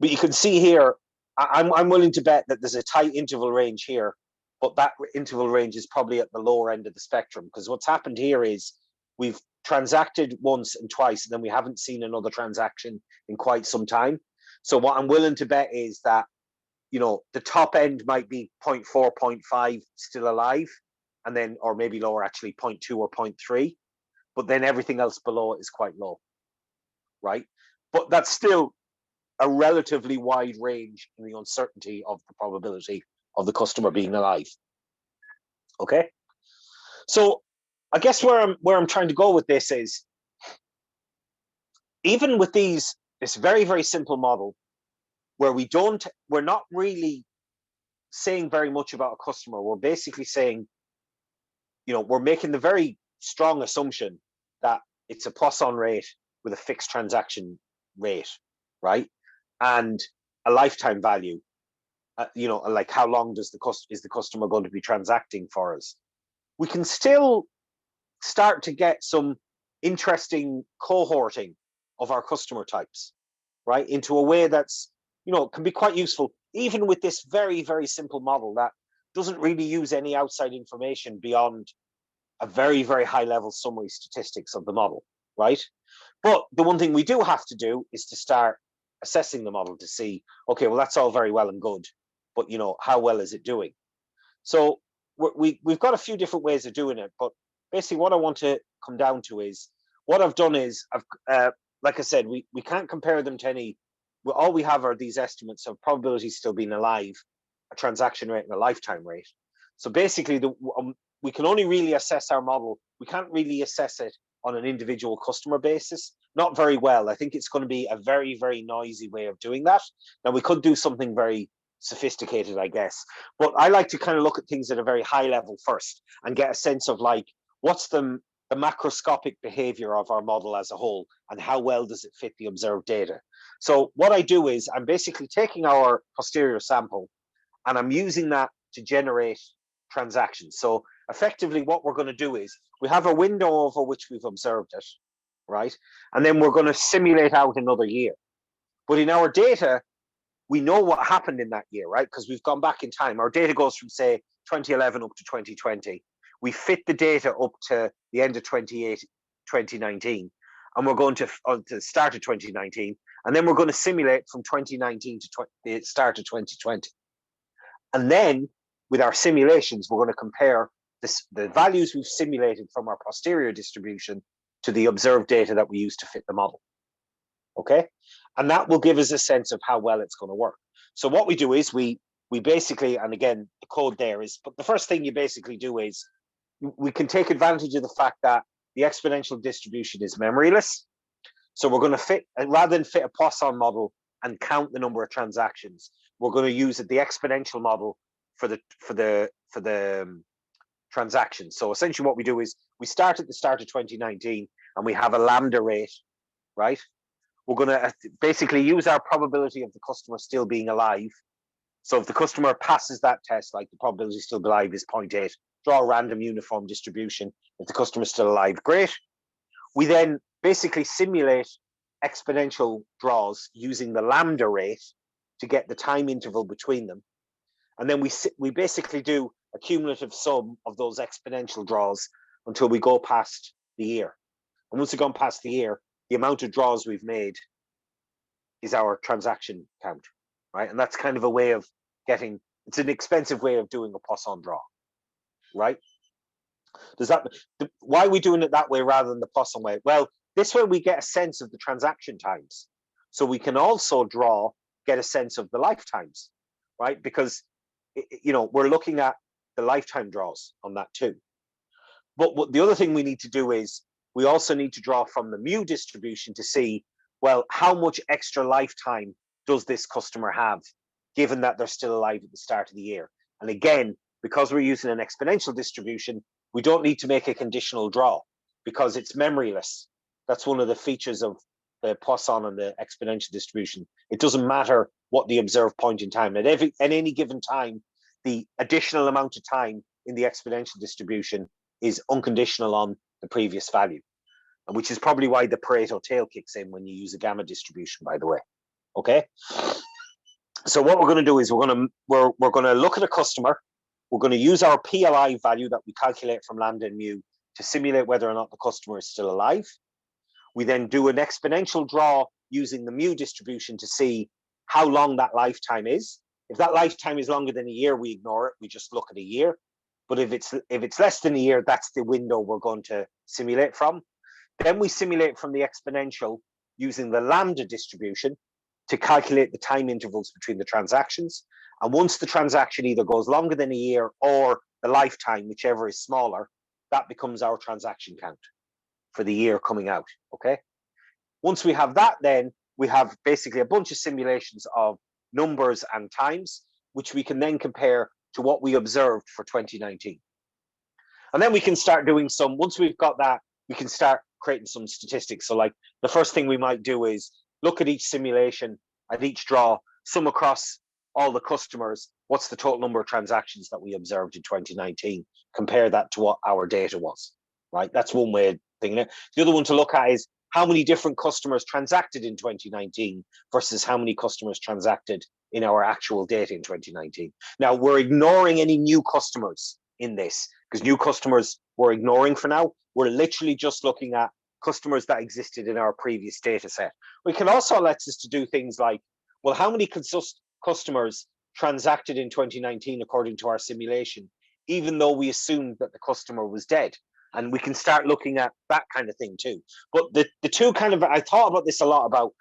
But you can see here, I'm willing to bet that there's a tight interval range here, but that interval range is probably at the lower end of the spectrum, because what's happened here is we've transacted once and twice, and then we haven't seen another transaction in quite some time. So what I'm willing to bet is that, the top end might be 0.4, 0.5 still alive, and then, or maybe lower, actually 0.2 or 0.3, but then everything else below it is quite low, right? But that's still a relatively wide range in the uncertainty of the probability of the customer being alive. Okay, so I guess where I'm trying to go with this is, even with this very, very simple model, where we're not really saying very much about a customer. We're basically saying, we're making the very strong assumption that it's a Poisson rate with a fixed transaction rate, right? And a lifetime value, like how long is the customer going to be transacting for us? we can still start to get some interesting cohorting of our customer types, right? Into a way that's, can be quite useful, even with this very, very simple model that doesn't really use any outside information beyond a very, very high level summary statistics of the model, right? But the one thing we do have to do is to start assessing the model to see, okay, well, that's all very well and good, but how well is it doing? So we've got a few different ways of doing it, but basically what I want to come down to is, what I've done is, like I said, we can't compare them to any, all we have are these estimates of probabilities still being alive, a transaction rate and a lifetime rate. So basically we can only really assess our model. We can't really assess it on an individual customer basis, not very well. I think it's going to be a very, very noisy way of doing that. Now we could do something very sophisticated, I guess, but I like to kind of look at things at a very high level first and get a sense of like, what's the macroscopic behavior of our model as a whole, and how well does it fit the observed data? So what I do is I'm basically taking our posterior sample and I'm using that to generate transactions. So effectively what we're going to do is we have a window over which we've observed it, right? And then we're going to simulate out another year. But in our data, we know what happened in that year, right? Because we've gone back in time. Our data goes from, say, 2011 up to 2020. We fit the data up to the end of 2019, and we're going to the start of 2019, and then we're going to simulate from 2019 to the start of 2020. And then with our simulations, we're going to compare the values we've simulated from our posterior distribution to the observed data that we use to fit the model. Okay, and that will give us a sense of how well it's going to work. So what we do is we basically, and again, the code there is, but the first thing you basically do is we can take advantage of the fact that the exponential distribution is memoryless. So we're going to fit, rather than fit a Poisson model and count the number of transactions, we're going to use the exponential model for the transactions. So essentially what we do is we start at the start of 2019 and we have a lambda rate, right? We're going to basically use our probability of the customer still being alive. So if the customer passes that test, like the probability still alive is 0.8, draw a random uniform distribution. If the customer is still alive, great. We then basically simulate exponential draws using the lambda rate to get the time interval between them. And then we basically do a cumulative sum of those exponential draws until we go past the year. And once we've gone past the year, the amount of draws we've made is our transaction count, right? And that's kind of a way of getting, it's an expensive way of doing a Poisson draw, right? Why are we doing it that way rather than the Poisson way? Well, this way we get a sense of the transaction times. So we can also get a sense of the lifetimes, right? Because, we're looking at the lifetime draws on that too. But the other thing we need to do is we also need to draw from the mu distribution to see, well, how much extra lifetime does this customer have, given that they're still alive at the start of the year? And again, because we're using an exponential distribution, we don't need to make a conditional draw because it's memoryless. That's one of the features of the Poisson and the exponential distribution. It doesn't matter what the observed point in time. At any given time, the additional amount of time in the exponential distribution is unconditional on the previous value, which is probably why the Pareto tail kicks in when you use a gamma distribution, by the way. Okay. So what we're going to do is we're going to look at a customer. We're going to use our PLI value that we calculate from lambda and mu to simulate whether or not the customer is still alive. We then do an exponential draw using the mu distribution to see how long that lifetime is. If that lifetime is longer than a year, we ignore it. We just look at a year. But if it's less than a year, that's the window we're going to simulate from. Then we simulate from the exponential using the lambda distribution to calculate the time intervals between the transactions. And once the transaction either goes longer than a year or the lifetime, whichever is smaller, that becomes our transaction count for the year coming out, okay? Once we have that, then we have basically a bunch of simulations of numbers and times, which we can then compare to what we observed for 2019. And then we can start doing once we've got that, we can start creating some statistics. So like the first thing we might do is look at each simulation, at each draw, sum across all the customers, what's the total number of transactions that we observed in 2019? Compare that to what our data was, right? That's one way of thinking it. The other one to look at is how many different customers transacted in 2019 versus how many customers transacted in our actual data in 2019. Now, we're ignoring any new customers in this because new customers we're ignoring for now. We're literally just looking at customers that existed in our previous data set. We can also let us to do things like, well, how many customers transacted in 2019 according to our simulation, even though we assumed that the customer was dead? And we can start looking at that kind of thing too. But the two kind of, I thought about this a lot about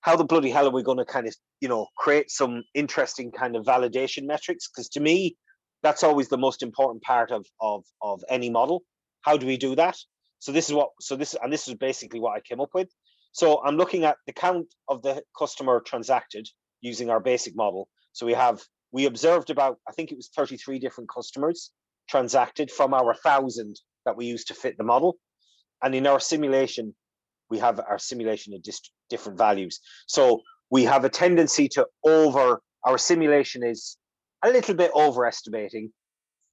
how the bloody hell are we going to kind of, you know, create some interesting kind of validation metrics? Because to me, that's always the most important part of any model. How do we do that? So this is basically what I came up with. So I'm looking at the count of the customer transacted using our basic model. So we observed about, I think it was 33 different customers transacted from our 1,000 that we used to fit the model. And in our simulation, we have our simulation at different values. So we have a tendency to our simulation is a little bit overestimating,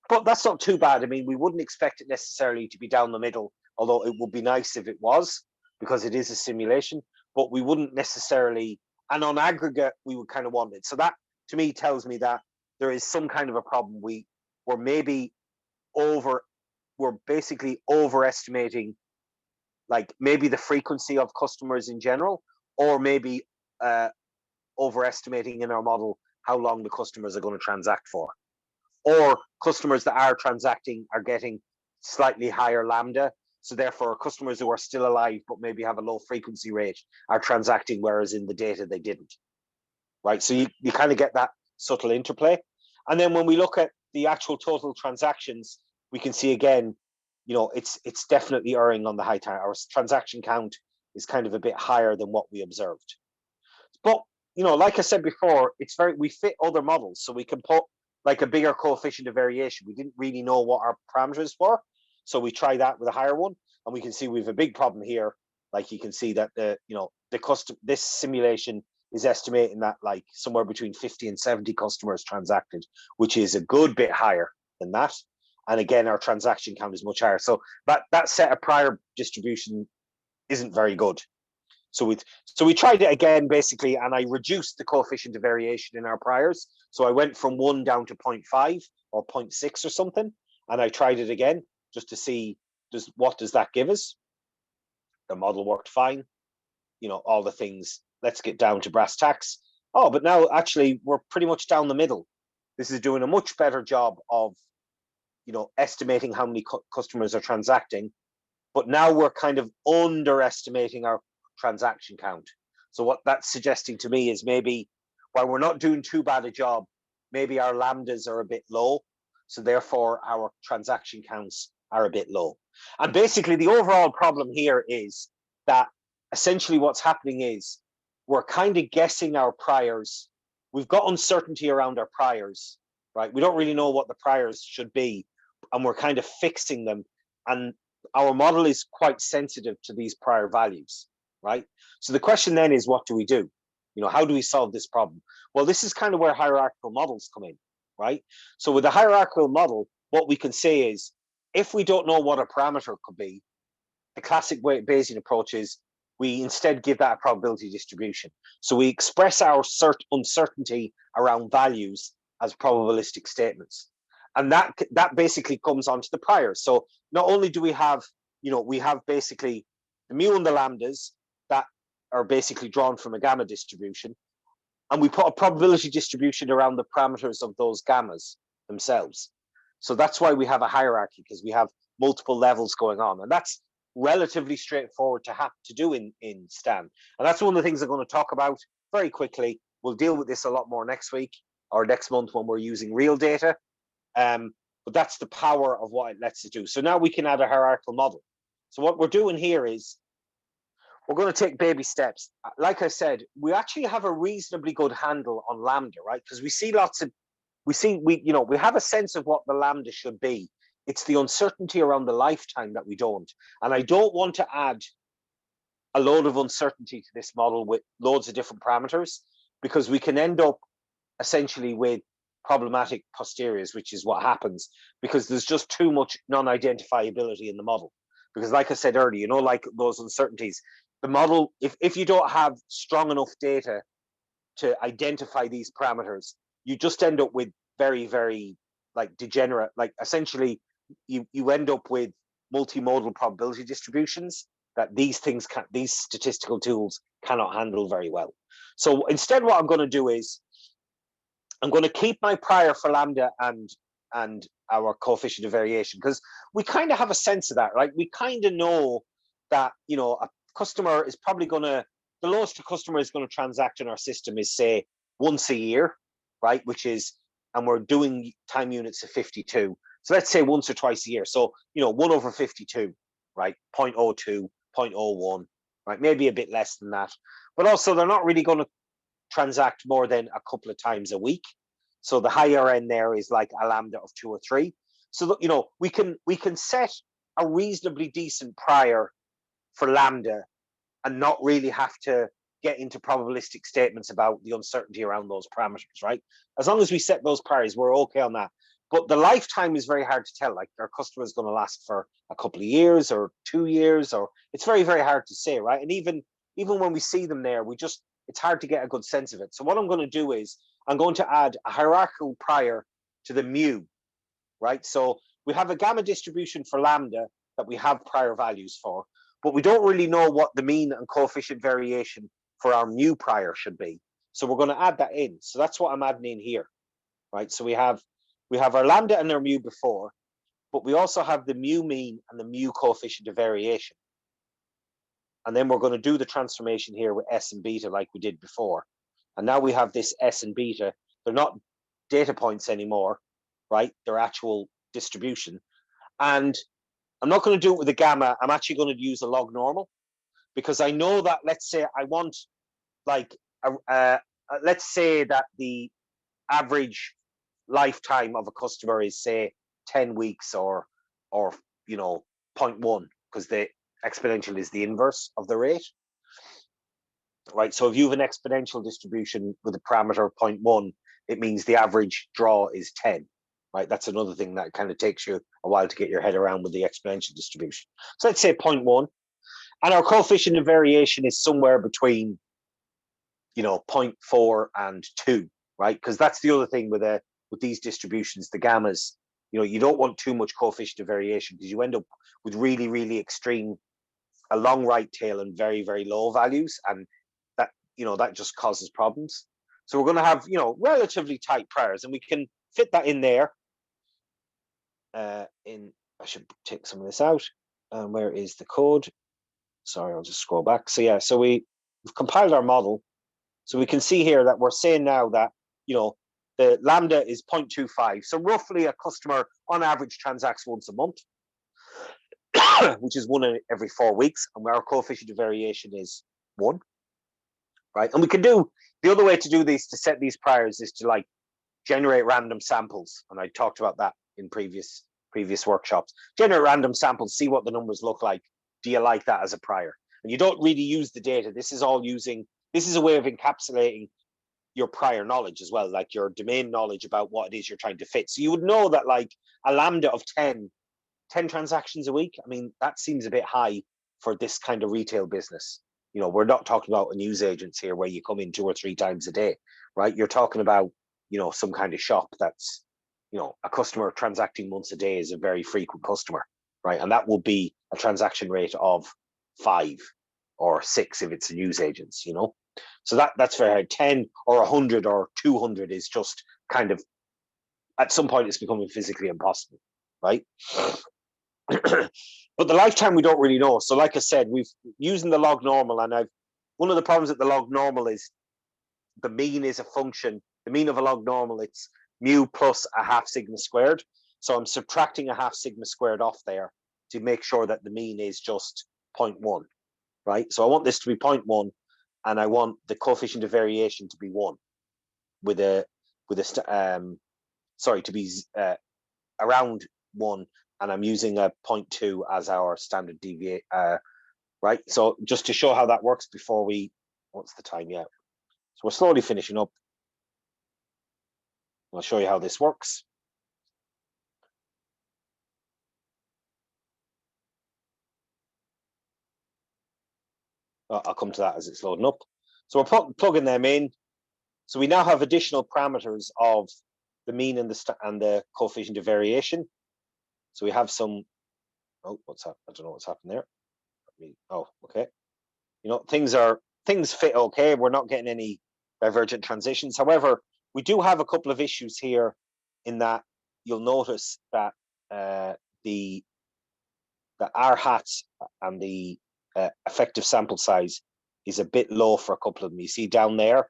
but that's not too bad. I mean, we wouldn't expect it necessarily to be down the middle, although it would be nice if it was, because it is a simulation, but we wouldn't necessarily, and on aggregate, we would kind of want it. So that to me tells me that there is some kind of a problem. We're basically overestimating, like maybe the frequency of customers in general, or maybe overestimating in our model how long the customers are going to transact for, or customers that are transacting are getting slightly higher lambda. So therefore, customers who are still alive but maybe have a low frequency rate are transacting, whereas in the data they didn't, right? So you kind of get that subtle interplay. And then when we look at the actual total transactions, we can see again, you know, it's definitely erring on the high time. Our transaction count is kind of a bit higher than what we observed. But, you know, like I said before, we fit other models, so we can put like a bigger coefficient of variation. We didn't really know what our parameters were, so we try that with a higher one, and we can see we have a big problem here. Like you can see that this simulation is estimating that like somewhere between 50 and 70 customers transacted, which is a good bit higher than that. And again, our transaction count is much higher. So that set of prior distribution isn't very good. So we tried it again, basically, and I reduced the coefficient of variation in our priors. So I went from 1 down to 0.5 or 0.6 or something, and I tried it again just to see what does that give us. The model worked fine. You know, all the things. Let's get down to brass tacks. Oh, but now actually we're pretty much down the middle. This is doing a much better job of, you know, estimating how many customers are transacting, but now we're kind of underestimating our transaction count. So what that's suggesting to me is maybe while we're not doing too bad a job, maybe our lambdas are a bit low, so therefore our transaction counts are a bit low. And basically the overall problem here is that essentially what's happening is we're kind of guessing our priors. We've got uncertainty around our priors, right? We don't really know what the priors should be, and we're kind of fixing them. And our model is quite sensitive to these prior values, right? So the question then is, what do we do? You know, how do we solve this problem? Well, this is kind of where hierarchical models come in, right? So with the hierarchical model, what we can say is, if we don't know what a parameter could be, the classic Bayesian approach is we instead give that a probability distribution. So we express our uncertainty around values as probabilistic statements. And that basically comes onto the priors. So not only do we have, you know, we have basically the mu and the lambdas that are basically drawn from a gamma distribution, and we put a probability distribution around the parameters of those gammas themselves. So that's why we have a hierarchy, because we have multiple levels going on, and that's relatively straightforward to do in STAN. And that's one of the things I'm going to talk about very quickly. We'll deal with this a lot more next week or next month when we're using real data. But that's the power of what it lets us do. So now we can add a hierarchical model. So what we're doing here is we're going to take baby steps. Like I said, we actually have a reasonably good handle on lambda, right? Because we have a sense of what the lambda should be. It's the uncertainty around the lifetime that we don't. And I don't want to add a load of uncertainty to this model with loads of different parameters, because we can end up essentially with problematic posteriors, which is what happens because there's just too much non-identifiability in the model. Because like I said earlier, you know, like those uncertainties, the model, if you don't have strong enough data to identify these parameters, you just end up with very, very like degenerate, like essentially you end up with multimodal probability distributions that these statistical tools cannot handle very well. So instead, what I'm going to do is I'm going to keep my prior for lambda and our coefficient of variation, because we kind of have a sense of that, right? We kind of know that, you know, a customer is probably going to, the lowest a customer is going to transact in our system is, say, once a year, right? Which is, and we're doing time units of 52. So let's say once or twice a year. So, you know, 1 over 52, right? 0.02, 0.01, right? Maybe a bit less than that. But also, they're not really going to transact more than a couple of times a week. So the higher end there is like a lambda of 2 or 3. So, you know, we can set a reasonably decent prior for lambda and not really have to get into probabilistic statements about the uncertainty around those parameters, right? As long as we set those priors, we're okay on that. But the lifetime is very hard to tell. Like, our customer is going to last for a couple of years or 2 years, or it's very, very hard to say, right? And even when we see them there, it's hard to get a good sense of it. So what I'm going to do is I'm going to add a hierarchical prior to the mu, right? So we have a gamma distribution for lambda that we have prior values for, but we don't really know what the mean and coefficient variation for our mu prior should be. So we're going to add that in. So that's what I'm adding in here, right? So we have our lambda and our mu before, but we also have the mu mean and the mu coefficient of variation. And then we're going to do the transformation here with S and beta like we did before. And now we have this S and beta. They're not data points anymore, right? They're actual distribution. And I'm not going to do it with a gamma. I'm actually going to use a log normal, because I know that, let's say I want, like, let's say that the average lifetime of a customer is, say, 10 weeks or you know, 0.1, because the exponential is the inverse of the rate, right? So if you have an exponential distribution with a parameter of 0.1, it means the average draw is 10, right? That's another thing that kind of takes you a while to get your head around with the exponential distribution. So let's say 0.1, and our coefficient of variation is somewhere between, you know, 0.4 and 2, right? Because that's the other thing with these distributions, the gammas, you know, you don't want too much coefficient of variation, because you end up with really, really extreme, a long right tail and very, very low values, and that, you know, that just causes problems. So we're going to have, you know, relatively tight priors, and we can fit that in there. I should take some of this out. Where is the code? Sorry, I'll just scroll back. So yeah, so we've compiled our model. So we can see here that we're saying now that, you know, the lambda is 0.25. So roughly a customer on average transacts once a month, which is 1 every 4 weeks. And our coefficient of variation is 1, right? And we can do, the other way to do these, to set these priors, is to like generate random samples. And I talked about that in previous workshops. Generate random samples, see what the numbers look like. Do you like that as a prior? And you don't really use the data. This is a way of encapsulating your prior knowledge as well, like your domain knowledge about what it is you're trying to fit. So you would know that, like, a lambda of 10 transactions a week, I mean, that seems a bit high for this kind of retail business. You know, we're not talking about a news agents here where you come in 2 or 3 times a day, right? You're talking about, you know, some kind of shop that's, you know, a customer transacting once a day is a very frequent customer, right? And that will be a transaction rate of 5 or 6 if it's a news agents, you know. So that's very hard. 10 or 100 or 200 is just kind of, at some point, it's becoming physically impossible, right? But the lifetime we don't really know. So like I said, we've using the log normal, and one of the problems with the log normal is the mean is a function. The mean of a log normal, it's mu plus a half sigma squared. So I'm subtracting a half sigma squared off there to make sure that the mean is just 0.1, right? So I want this to be 0.1, and I want the coefficient of variation to be 1, to be around 1, and I'm using a 0.2 as our standard deviation, right? So just to show how that works before what's the time? Yeah, so we're slowly finishing up. I'll show you how this works. I'll come to that as it's loading up. So we're plugging them in. So we now have additional parameters of the mean and the coefficient of variation. So we have some, oh, what's that? I don't know what's happened there. Oh, okay. You know, things fit okay. We're not getting any divergent transitions. However, we do have a couple of issues here in that you'll notice that the R hats and the effective sample size is a bit low for a couple of them. You see down there,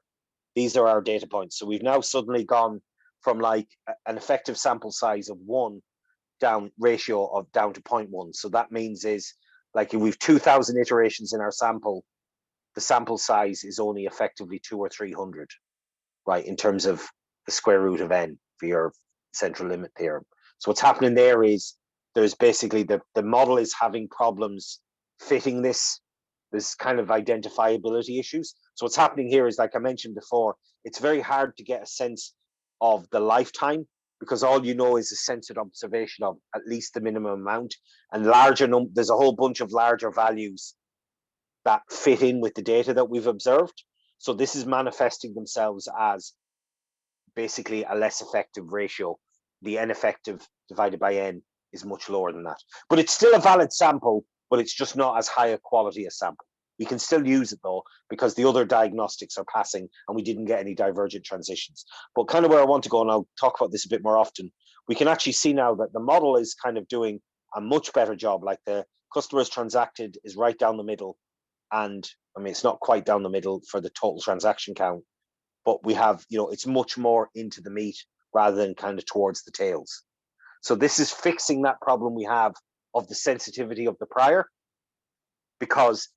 these are our data points. So we've now suddenly gone from like an effective sample size of 1 down to 0.1. So that means is like if we've 2,000 iterations in our sample, the sample size is only effectively 200 or 300, right? In terms of the square root of n for your central limit theorem. So what's happening there is there's basically the model is having problems fitting this kind of identifiability issues. So what's happening here is, like I mentioned before, it's very hard to get a sense of the lifetime because all you know is a censored observation of at least the minimum amount, and there's a whole bunch of larger values that fit in with the data that we've observed. So this is manifesting themselves as basically a less effective ratio. The n effective divided by n is much lower than that. But it's still a valid sample, but it's just not as high a quality a sample. We can still use it though, because the other diagnostics are passing and we didn't get any divergent transitions. But kind of where I want to go, and I'll talk about this a bit more often, we can actually see now that the model is kind of doing a much better job. Like the customers transacted is right down the middle. And I mean, it's not quite down the middle for the total transaction count, but we have, you know, it's much more into the meat rather than kind of towards the tails. So this is fixing that problem we have of the sensitivity of the prior, because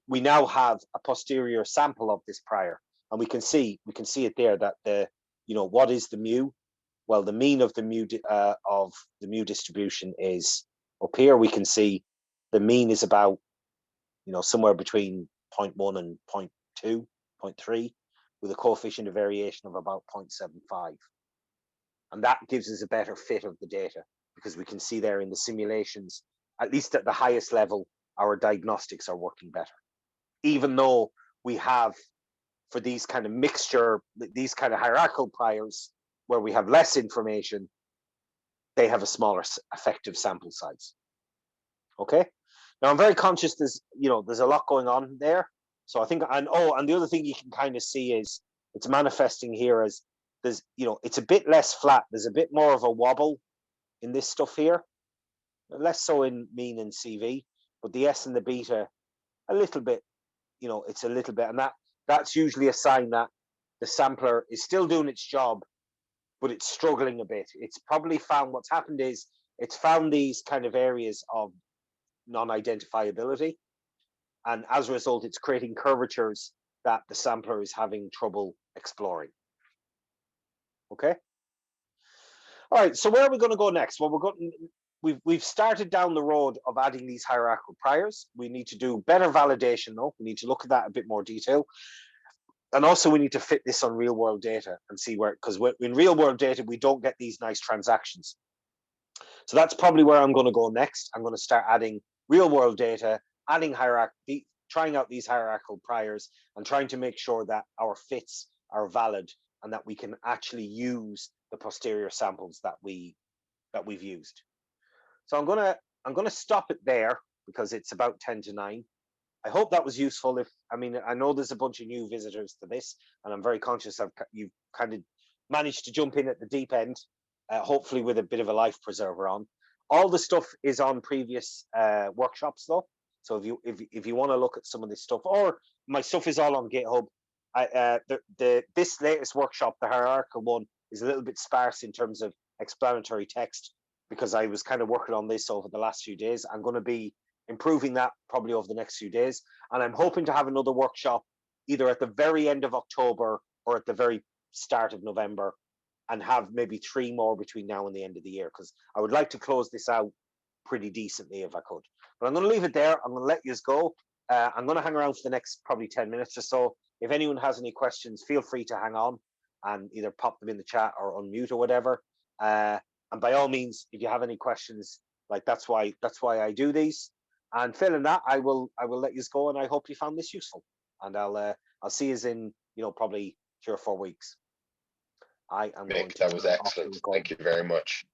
we now have a posterior sample of this prior, and we can see it there that the, you know, what is the mu? Well, the mean of the mu distribution is up here. We can see the mean is about, you know, somewhere between 0.1 and 0.2, 0.3, with a coefficient of variation of about 0.75. And that gives us a better fit of the data, because we can see there in the simulations, at least at the highest level, our diagnostics are working better. Even though we have, for these kind of mixture, these kind of hierarchical priors, where we have less information, they have a smaller effective sample size. Okay. Now I'm very conscious there's a lot going on there. So I think, and the other thing you can kind of see is it's manifesting here as there's, it's a bit less flat. There's a bit more of a wobble in this stuff here, less so in mean and CV, but the S and the beta, a little bit, it's a little bit, and that's usually a sign that the sampler is still doing its job, but it's struggling a bit. It's probably found, what's happened is it's found these kind of areas of non-identifiability, and as a result it's creating curvatures that the sampler is having trouble exploring. Okay, all right, so where are we going to go next? Well, we've started down the road of adding these hierarchical priors. We need to do better validation though. We need to look at that in a bit more detail, and also we need to fit this on real world data and see where, because in real world data we don't get these nice transactions. So that's probably where I'm going to go next. I'm going to start adding real world data, adding hierarchy, trying out these hierarchical priors, and trying to make sure that our fits are valid and that we can actually use the posterior samples that we've used. So I'm going to stop it there because it's about 10 to 9. I hope that was useful. I know there's a bunch of new visitors to this, and I'm very conscious you've kind of managed to jump in at the deep end, hopefully with a bit of a life preserver on. All the stuff is on previous workshops though. So if you want to look at some of this stuff, or my stuff is all on GitHub. This latest workshop, the hierarchical one, is a little bit sparse in terms of explanatory text, because I was kind of working on this over the last few days. I'm going to be improving that probably over the next few days, and I'm hoping to have another workshop either at the very end of October or at the very start of November, and have maybe 3 more between now and the end of the year, because I would like to close this out pretty decently if I could. But I'm going to leave it there. I'm going to let you go. I'm going to hang around for the next probably 10 minutes or so. If anyone has any questions, feel free to hang on. and either pop them in the chat or unmute or whatever. And by all means, if you have any questions, like that's why I do these. And failing that, I will let you go, and I hope you found this useful. And I'll see you in probably 3 or 4 weeks. I am going Mick, to that was turn off the excellent. recording. Thank you very much.